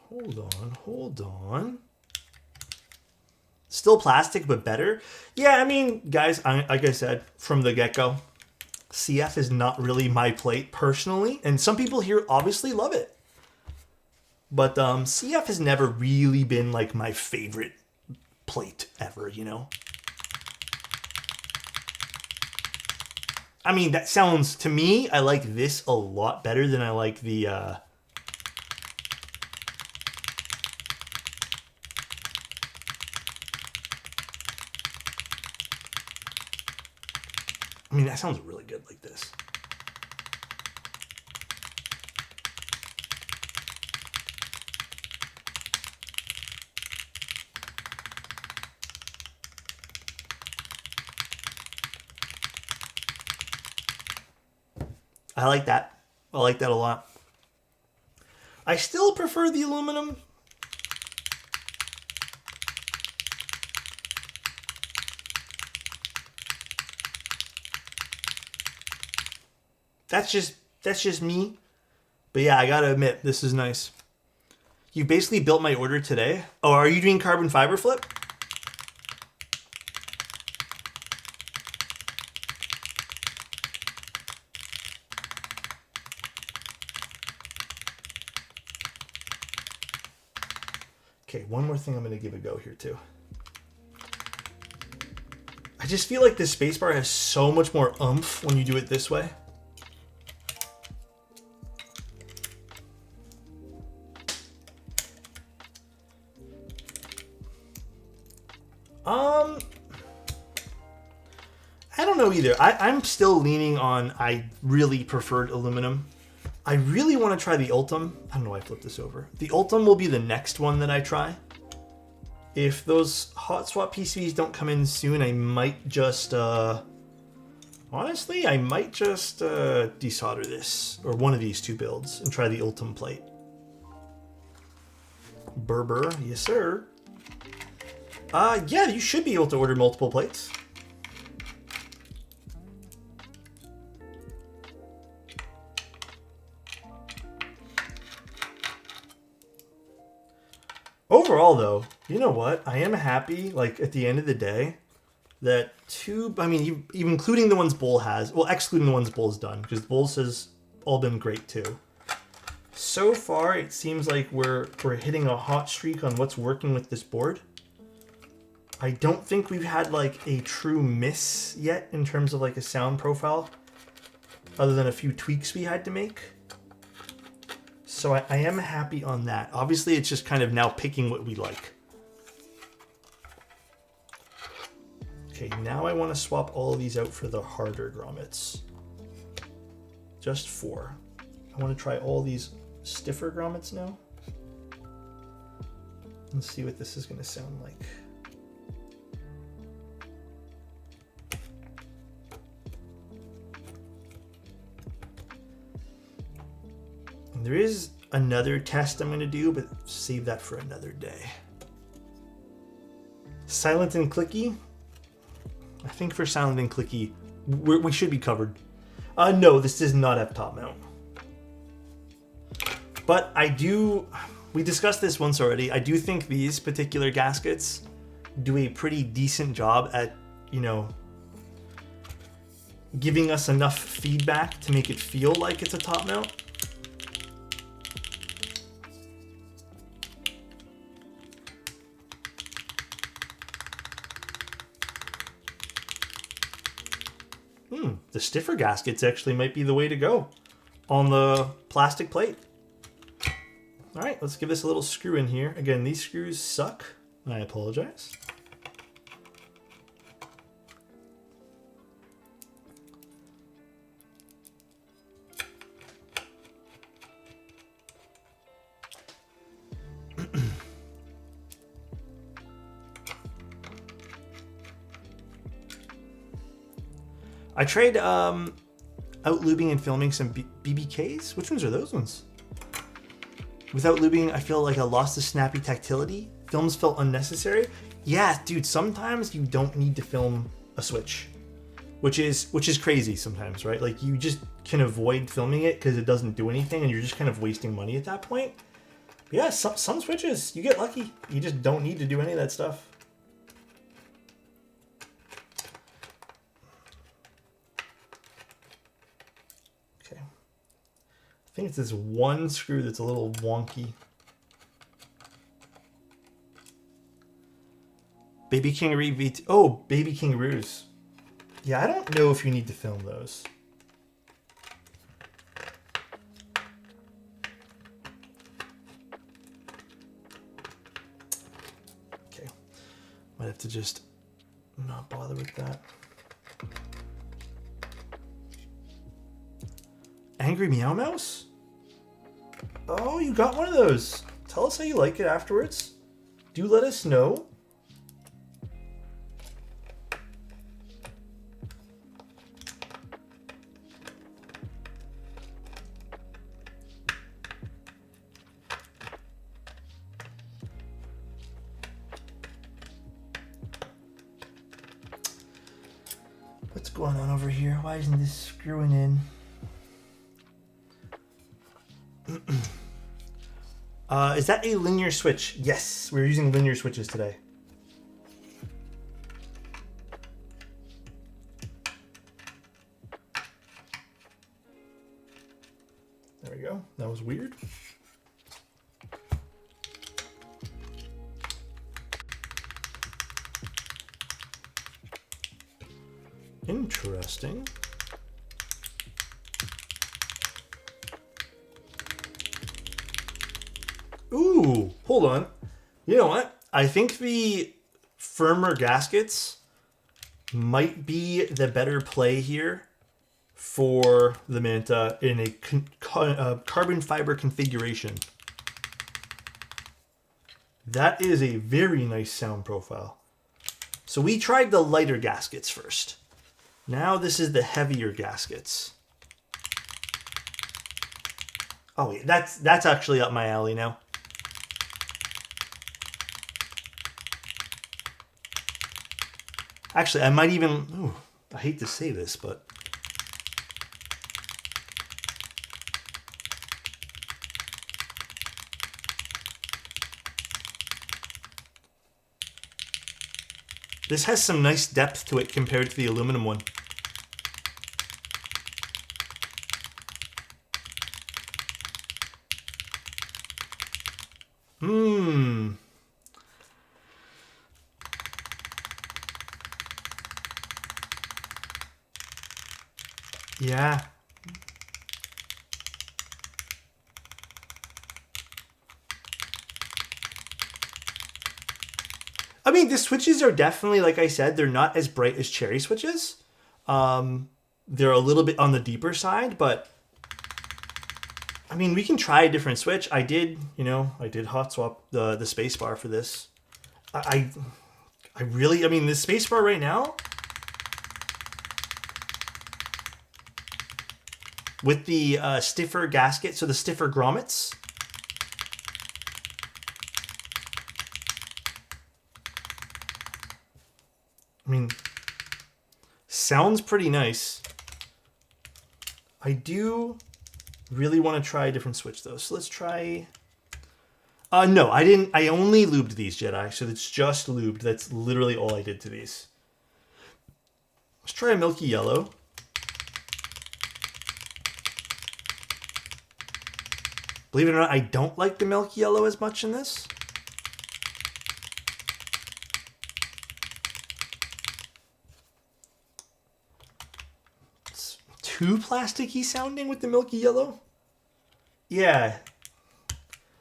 S1: Hold on. Still plastic, but better. Yeah, I mean, guys, like I said, from the get-go, CF is not really my plate personally. And some people here obviously love it. But CF has never really been like my favorite plate ever, you know? I mean, that sounds, to me, I like this a lot better than I like the... I mean, that sounds really good like this. I like that. I like that a lot. I still prefer the aluminum. That's just me. But yeah, I gotta admit, this is nice. You basically built my order today. Oh, are you doing carbon fiber flip? Okay, one more thing I'm gonna give a go here too. I just feel like this spacebar has so much more oomph when you do it this way. I don't know either. I'm still leaning on I really preferred aluminum. I really want to try the Ultim. I don't know why I flipped this over. The Ultim will be the next one that I try. If those hot swap PCBs don't come in soon, I might just, honestly, I might just desolder this, or one of these two builds, and try the Ultim plate. Berber, yes sir. Yeah, you should be able to order multiple plates. Overall, though, you know what? I am happy, like, at the end of the day, that I mean, even including the ones Bull has, well, excluding the ones Bull's done, because Bull's has all been great, too. So far, it seems like we're hitting a hot streak on what's working with this board. I don't think we've had, like, a true miss yet in terms of, like, a sound profile, other than a few tweaks we had to make. So I am happy on that. Obviously, it's just kind of now picking what we like. Okay, now I want to swap all of these out for the harder grommets. Just 4. I want to try all these stiffer grommets now. Let's see what this is going to sound like. And there is another test I'm going to do, but save that for another day. Silent and clicky. I think for silent and clicky, we should be covered. No, this does not have top mount. But I do, we discussed this once already, I do think these particular gaskets do a pretty decent job at, you know, giving us enough feedback to make it feel like it's a top mount. The stiffer gaskets actually might be the way to go on the plastic plate. All right, let's give this a little screw in here. Again, these screws suck. I apologize. I tried out lubing and filming some BBKs. Which ones are those ones? Without lubing, I feel like I lost the snappy tactility. Films felt unnecessary. Yeah, dude, sometimes you don't need to film a switch, which is crazy sometimes, right? Like you just can avoid filming it because it doesn't do anything and you're just kind of wasting money at that point. But yeah, some switches, you get lucky. You just don't need to do any of that stuff. I think it's this one screw that's a little wonky. Baby Kangaroo VT. Oh, baby kangaroos. Yeah, I don't know if you need to film those. Okay. Might have to just not bother with that. Angry Meow Mouse? Oh, you got one of those. Tell us how you like it afterwards. Do let us know. What's going on over here? Why isn't this screwing in? Is that a linear switch? Yes, we're using linear switches today. There we go. That was weird. Interesting. Ooh, hold on. You know what? I think the firmer gaskets might be the better play here for the Manta in a carbon fiber configuration. That is a very nice sound profile. So we tried the lighter gaskets first. Now this is the heavier gaskets. Oh, wait, that's actually up my alley now. Actually, I might even... Ooh, I hate to say this, but... This has some nice depth to it compared to the aluminum one. Yeah. I mean, the switches are definitely, like I said, they're not as bright as cherry switches. They're a little bit on the deeper side, but I mean, we can try a different switch. I did hot swap the space bar for this. I mean, the space bar right now, with the stiffer gasket, so the stiffer grommets, I mean, sounds pretty nice. I do really want to try a different switch though. So let's try... no, I didn't. I only lubed these, Jedi. So it's just lubed. That's literally all I did to these. Let's try a milky yellow. Believe it or not, I don't like the milky yellow as much in this. It's too plasticky sounding with the milky yellow. Yeah.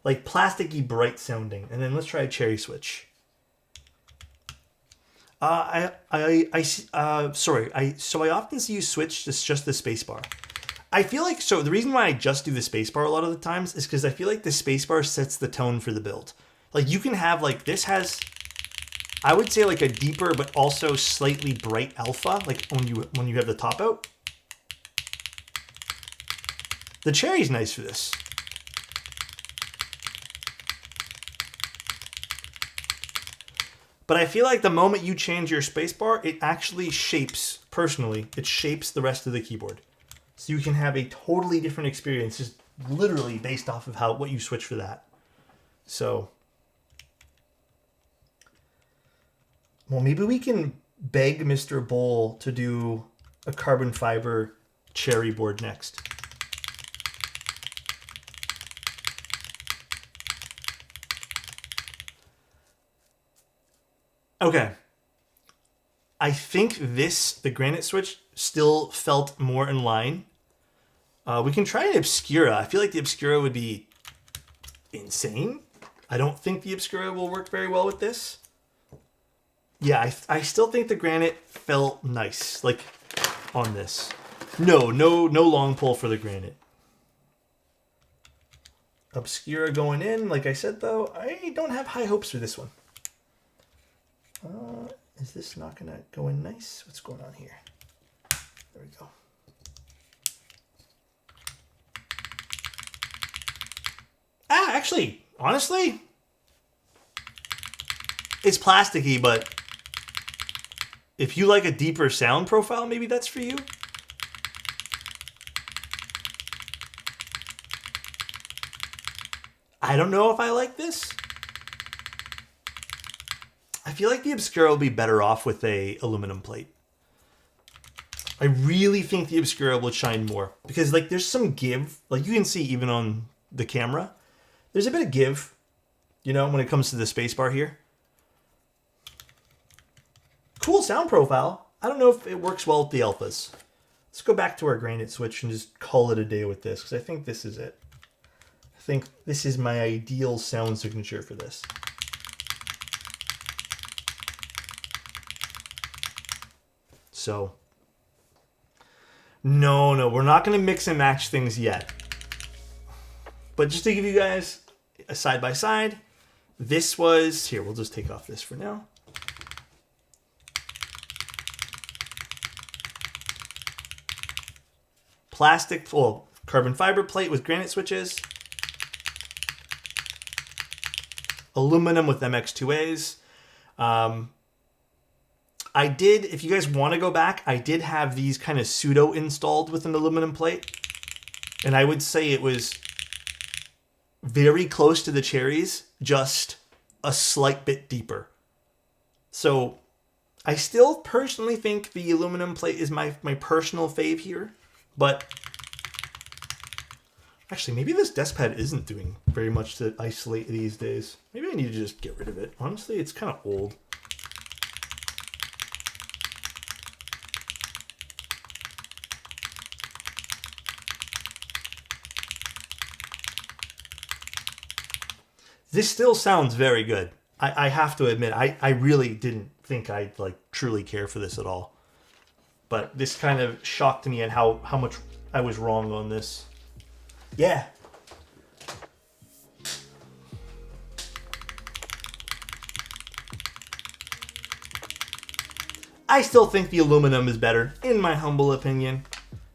S1: Like plasticky bright sounding. And then let's try a cherry switch. So I often see you switch to just the spacebar. I feel like, so the reason why I just do the spacebar a lot of the times is because I feel like the spacebar sets the tone for the build. Like you can have like, this has, I would say like a deeper but also slightly bright alpha, like when you have the top out. The cherry's nice for this. But I feel like the moment you change your spacebar, it actually shapes, personally, it shapes the rest of the keyboard. So you can have a totally different experience just literally based off of what you switch for that. So, well, maybe we can beg Mr. Bowl to do a carbon fiber cherry board next. Okay, I think the granite switch, still felt more in line. We can try an Obscura. I feel like the Obscura would be insane. I don't think the Obscura will work very well with this. Yeah, I still think the granite felt nice, like, on this. No long pull for the granite. Obscura going in. Like I said, though, I don't have high hopes for this one. Is this not going to go in nice? What's going on here? There we go. Actually, honestly, it's plasticky, but if you like a deeper sound profile, maybe that's for you. I don't know if I like this. I feel like the Obscura will be better off with a aluminum plate. I really think the Obscura will shine more because, like, there's some give. Like, you can see even on the camera, there's a bit of give, you know, when it comes to the spacebar here. Cool sound profile. I don't know if it works well with the alphas. Let's go back to our granite switch and just call it a day with this, because I think this is it. I think this is my ideal sound signature for this. So, no, we're not going to mix and match things yet. But just to give you guys a side-by-side, this was... Here, we'll just take off this for now. Plastic, well, carbon fiber plate with granite switches. Aluminum with MX2As. I did, if you guys want to go back, I did have these kind of pseudo installed with an aluminum plate. And I would say it was very close to the cherries, just a slight bit deeper. So I still personally think the aluminum plate is my personal fave here. But actually, maybe this desk pad isn't doing very much to isolate these days. Maybe I need to just get rid of it. Honestly, it's kind of old. This still sounds very good. I have to admit, I really didn't think I'd like truly care for this at all. But this kind of shocked me at how much I was wrong on this. Yeah. I still think the aluminum is better, in my humble opinion.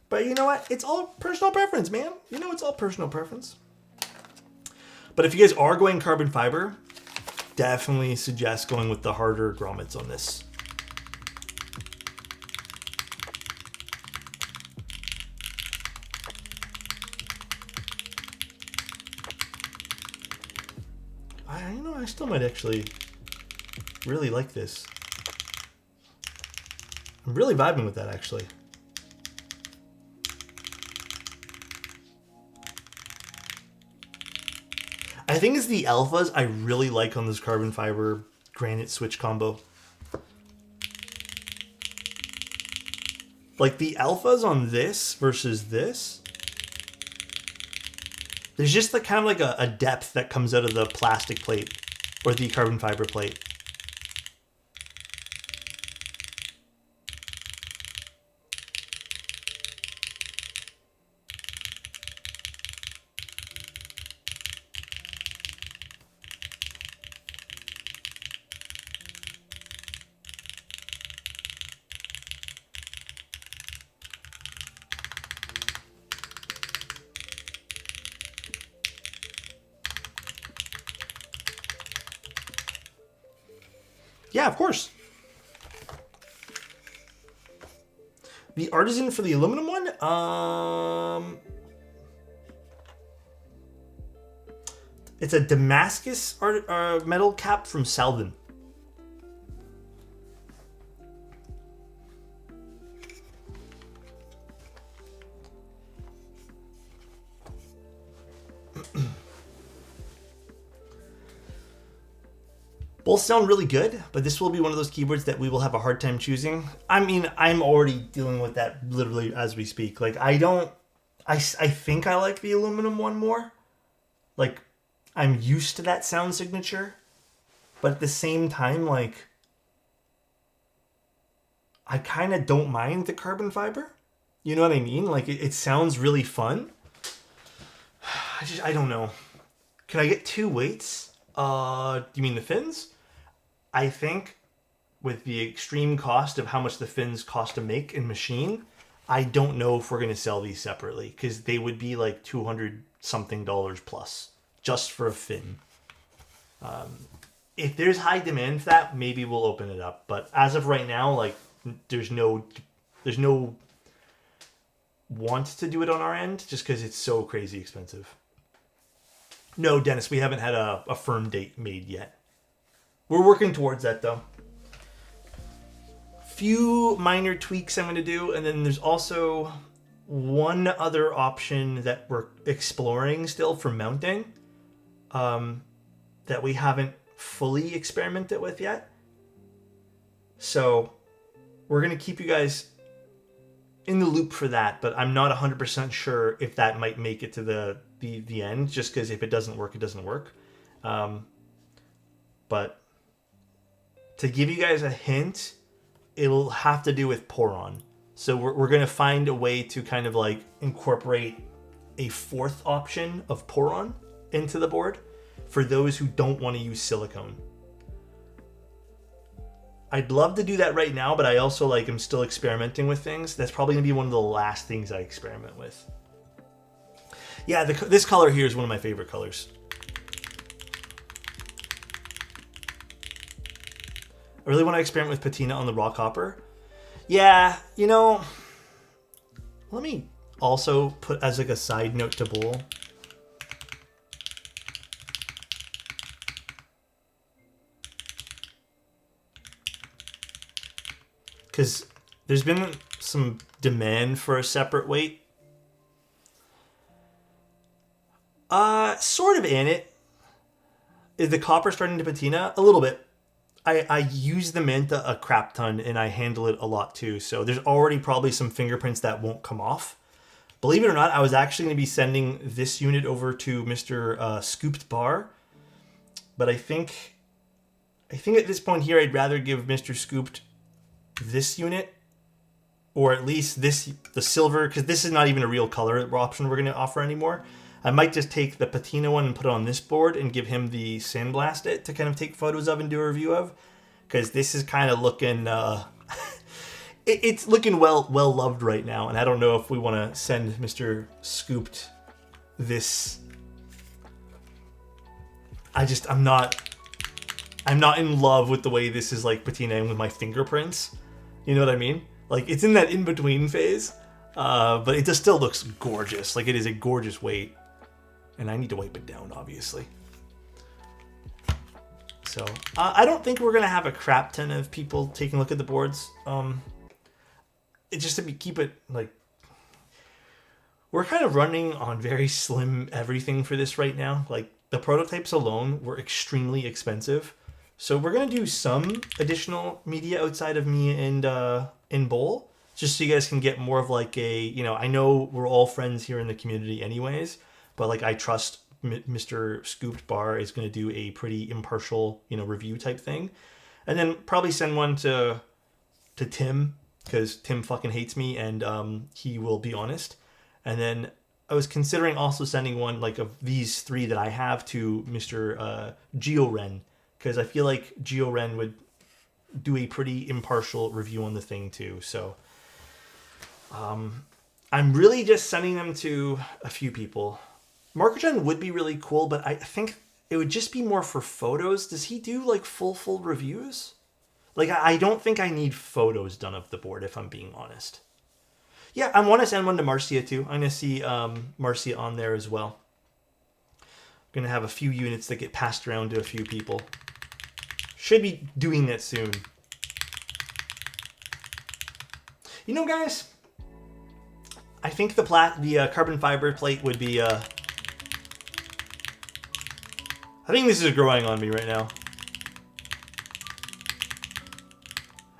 S1: But you know what? It's all personal preference, man. You know, it's all personal preference. But if you guys are going carbon fiber, definitely suggest going with the harder grommets on this. I still might actually really like this. I'm really vibing with that, actually. I think it's the alphas I really like on this carbon fiber granite switch combo. Like the alphas on this versus this, there's just the kind of like a depth that comes out of the plastic plate or the carbon fiber plate. Yeah, of course. The Artisan for the aluminum one? It's a Damascus metal cap from Salvin. Both sound really good, but this will be one of those keyboards that we will have a hard time choosing. I mean, I'm already dealing with that literally as we speak. Like, I think I like the aluminum one more. Like, I'm used to that sound signature. But at the same time, like, I kind of don't mind the carbon fiber. You know what I mean? Like, it sounds really fun. I don't know. Can I get 2 weights? You mean the fins? I think with the extreme cost of how much the fins cost to make and machine, I don't know if we're going to sell these separately, because they would be like $200 something plus just for a fin. If there's high demand for that, maybe we'll open it up. But as of right now, like, there's no want to do it on our end, just because it's so crazy expensive. No, Dennis, we haven't had a firm date made yet. We're working towards that, though. Few minor tweaks I'm going to do, and then there's also one other option that we're exploring still for mounting that we haven't fully experimented with yet. So we're going to keep you guys in the loop for that, but I'm not 100% sure if that might make it to the end, just because if it doesn't work, it doesn't work. But to give you guys a hint, it'll have to do with Poron. So we're going to find a way to kind of like incorporate a fourth option of Poron into the board for those who don't want to use silicone. I'd love to do that right now, but I also like am still experimenting with things. That's probably going to be one of the last things I experiment with. Yeah, this color here is one of my favorite colors. I really want to experiment with patina on the raw copper. Yeah, you know, let me also put as like a side note to Bull. Because there's been some demand for a separate weight. Sort of in it. Is the copper starting to patina? A little bit. I use the Manta a crap ton, and I handle it a lot too. So there's already probably some fingerprints that won't come off. Believe it or not, I was actually going to be sending this unit over to Mr. Scooped Bar. But I think at this point here, I'd rather give Mr. Scooped this unit, or at least the silver, because this is not even a real color option we're going to offer anymore. I might just take the patina one and put it on this board and give him the sandblast it to kind of take photos of and do a review of, because this is kind of looking it's looking well loved right now, and I don't know if we want to send Mr. Scooped this. I'm not in love with the way this is like patinaing with my fingerprints. You know what I mean? Like, it's in that in-between phase, but it just still looks gorgeous. Like, it is a gorgeous weight. And I need to wipe it down, obviously. So, I don't think we're going to have a crap ton of people taking a look at the boards. It's just to keep it, like... We're kind of running on very slim everything for this right now. Like, the prototypes alone were extremely expensive. So we're going to do some additional media outside of me and Bowl, just so you guys can get more of like a, you know, I know we're all friends here in the community anyways, but like I trust Mr. Scooped Bar is going to do a pretty impartial, you know, review type thing. And then probably send one to Tim, because Tim fucking hates me, and he will be honest. And then I was considering also sending one like of these 3 that I have to Mr. GeoRen, because I feel like GeoRen would do a pretty impartial review on the thing too. So I'm really just sending them to a few people. Markogen would be really cool, but I think it would just be more for photos. Does he do like full reviews? Like, I don't think I need photos done of the board, if I'm being honest. Yeah, I want to send one to Marcia too. I'm going to see Marcia on there as well. I'm going to have a few units that get passed around to a few people. Should be doing that soon. You know, guys, I think the carbon fiber plate would be... I think this is growing on me right now.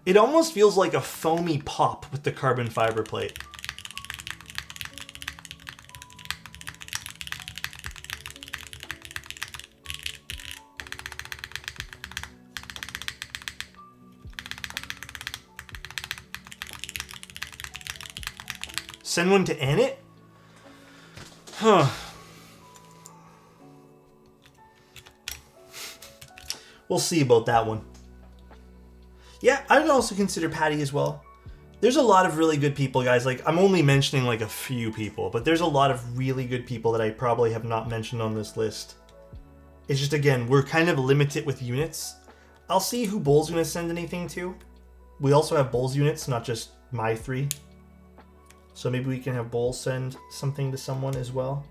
S1: It almost feels like a foamy pop with the carbon fiber plate. Send one to Annette? Huh. We'll see about that one. Yeah, I would also consider Patty as well. There's a lot of really good people, guys. Like, I'm only mentioning like a few people, but there's a lot of really good people that I probably have not mentioned on this list. It's just, again, we're kind of limited with units. I'll see who Bull's going to send anything to. We also have Bull's units, not just my 3. So maybe we can have Bull send something to someone as well.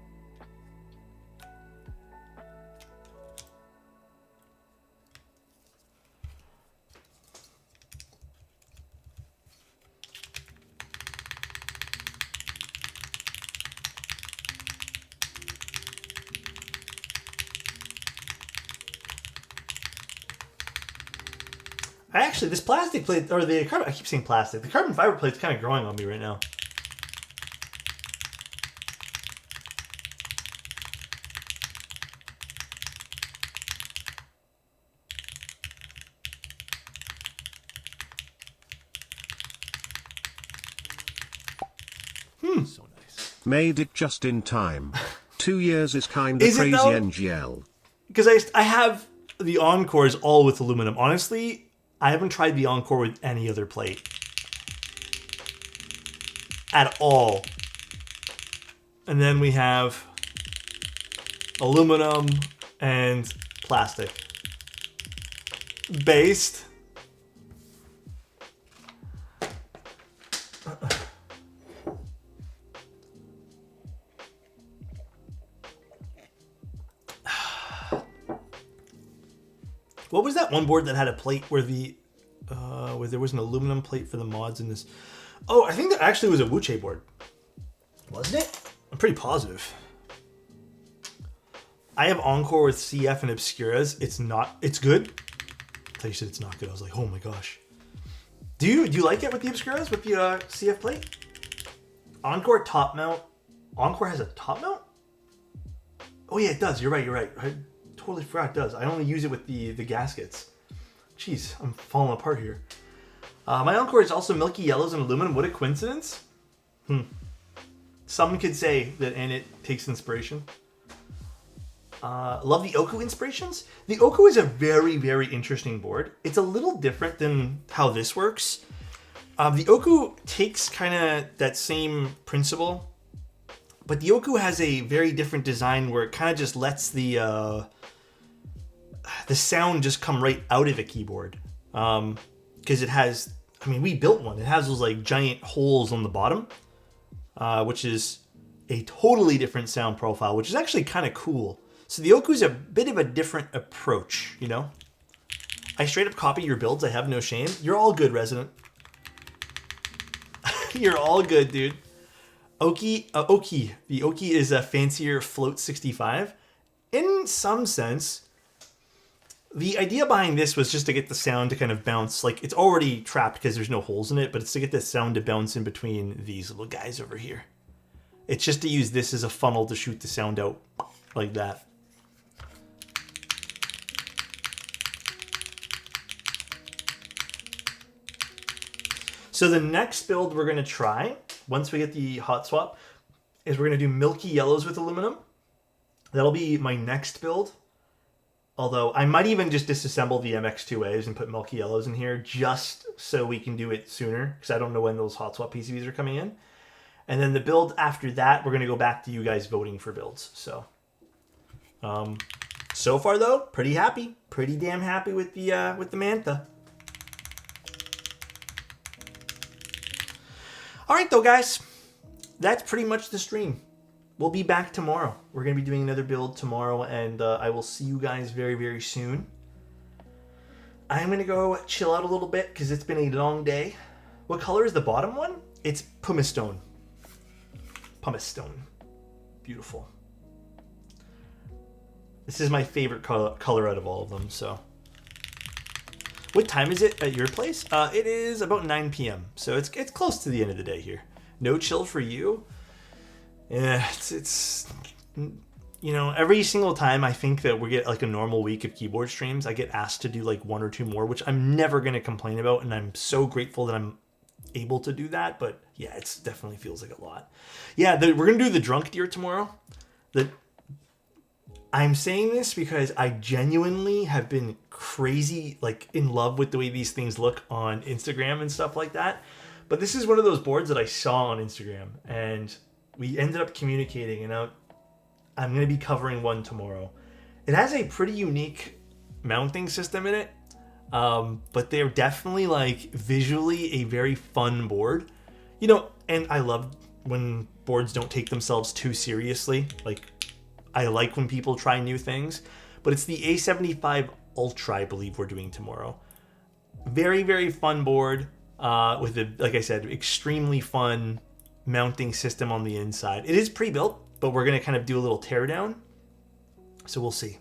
S1: Actually, this plastic plate, or the carbon, I keep saying plastic, the carbon fiber plate's kind of growing on me right now.
S2: So nice. Made it just in time. 2 years is kind of crazy, NGL.
S1: Because I have the Encores all with aluminum. Honestly, I haven't tried the Encore with any other plate. At all. And then we have aluminum and plastic. Based. What was that one board that had a plate where where there was an aluminum plate for the mods in this? Oh, I think that actually was a Wuche board. Wasn't it? I'm pretty positive. I have Encore with CF and Obscuras. It's not. It's good. I thought you said it's not good. I was like, oh my gosh. Do you like it with the Obscuras with the CF plate? Encore top mount. Encore has a top mount? Oh yeah, it does. You're right. I totally forgot it does. I only use it with the gaskets. Jeez, I'm falling apart here. My Encore is also milky yellows and aluminum. What a coincidence. Some could say that Annette takes inspiration. Love the Oku inspirations. The Oku is a very, very interesting board. It's a little different than how this works. The Oku takes kind of that same principle, but the Oku has a very different design where it kind of just lets the sound just come right out of the keyboard. Because it has, I mean, we built one. It has those like giant holes on the bottom, which is a totally different sound profile, which is actually kind of cool. So the Oku is a bit of a different approach, you know? I straight up copy your builds. I have no shame. You're all good, Resident. You're all good, dude. Oki. The Oki is a fancier Float 65. In some sense, the idea behind this was just to get the sound to kind of bounce. Like, it's already trapped because there's no holes in it, but it's to get the sound to bounce in between these little guys over here. It's just to use this as a funnel to shoot the sound out like that. So the next build we're going to try, once we get the hot swap, is we're going to do milky yellows with aluminum. That'll be my next build. Although I might even just disassemble the MX2As and put milky yellows in here just so we can do it sooner, because I don't know when those hot swap PCBs are coming in. And then the build after that, we're going to go back to you guys voting for builds. So, so far though, pretty happy, pretty damn happy with the Manta. All right, though, guys, that's pretty much the stream. We'll be back tomorrow. We're going to be doing another build tomorrow, and I will see you guys very, very soon. I'm going to go chill out a little bit because it's been a long day. What color is the bottom one? It's pumice stone. Pumice stone. Beautiful. This is my favorite color out of all of them, so. What time is it at your place? It is about 9 p.m. So it's close to the end of the day here. No chill for you? Yeah, it's you know, every single time I think that we get like a normal week of keyboard streams, I get asked to do like 1 or 2 more, which I'm never going to complain about. And I'm so grateful that I'm able to do that. But yeah, it definitely feels like a lot. Yeah, we're going to do the drunk deer tomorrow. I'm saying this because I genuinely have been crazy, like in love with the way these things look on Instagram and stuff like that. But this is one of those boards that I saw on Instagram, and we ended up communicating, and I'm going to be covering one tomorrow. It has a pretty unique mounting system in it, but they're definitely like visually a very fun board. You know, and I love when boards don't take themselves too seriously. Like, I like when people try new things, but it's the A75 Ultra, I believe we're doing tomorrow. Very, very fun board with a, like I said, extremely fun mounting system on the inside. It is pre-built, but we're going to kind of do a little teardown. So we'll see.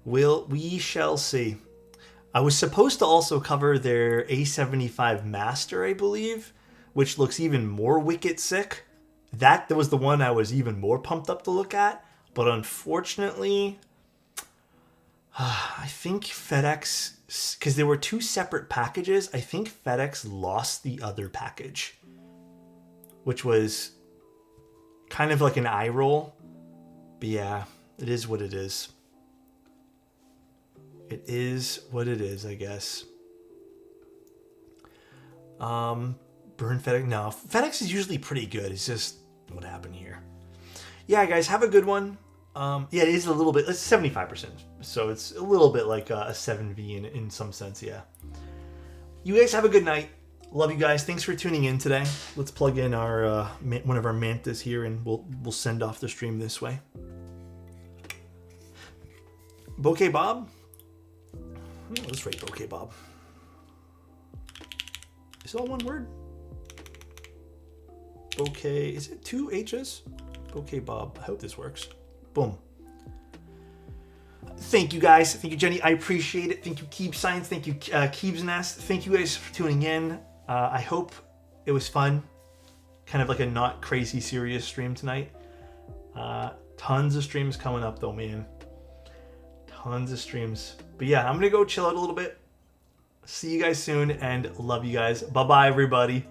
S1: We shall see. I was supposed to also cover their A75 Master, I believe, which looks even more wicked sick. That was the one I was even more pumped up to look at. But unfortunately, I think FedEx, because there were 2 separate packages, I think FedEx lost the other package, which was kind of like an eye roll. But yeah, it is what it is. It is what it is, I guess. Burn FedEx. No, FedEx is usually pretty good. It's just what happened here. Yeah, guys, have a good one. Yeah, it is a little bit. It's 75%, so it's a little bit like a 7V in some sense. Yeah. You guys have a good night. Love you guys. Thanks for tuning in today. Let's plug in our one of our mantas here, and we'll send off the stream this way. Bouquet Bob. Let's rate Bouquet Bob. Is it all one word? Bouquet. Is it 2 H's? Bouquet Bob. I hope this works. Boom. Thank you guys. Thank you, Jenny. I appreciate it. Thank you, Keeb Science. Thank you, Keeb's Nest. Thank you guys for tuning in. I hope it was fun. Kind of like a not crazy serious stream tonight. Tons of streams coming up though, man. Tons of streams. But yeah, I'm going to go chill out a little bit. See you guys soon and love you guys. Bye-bye, everybody.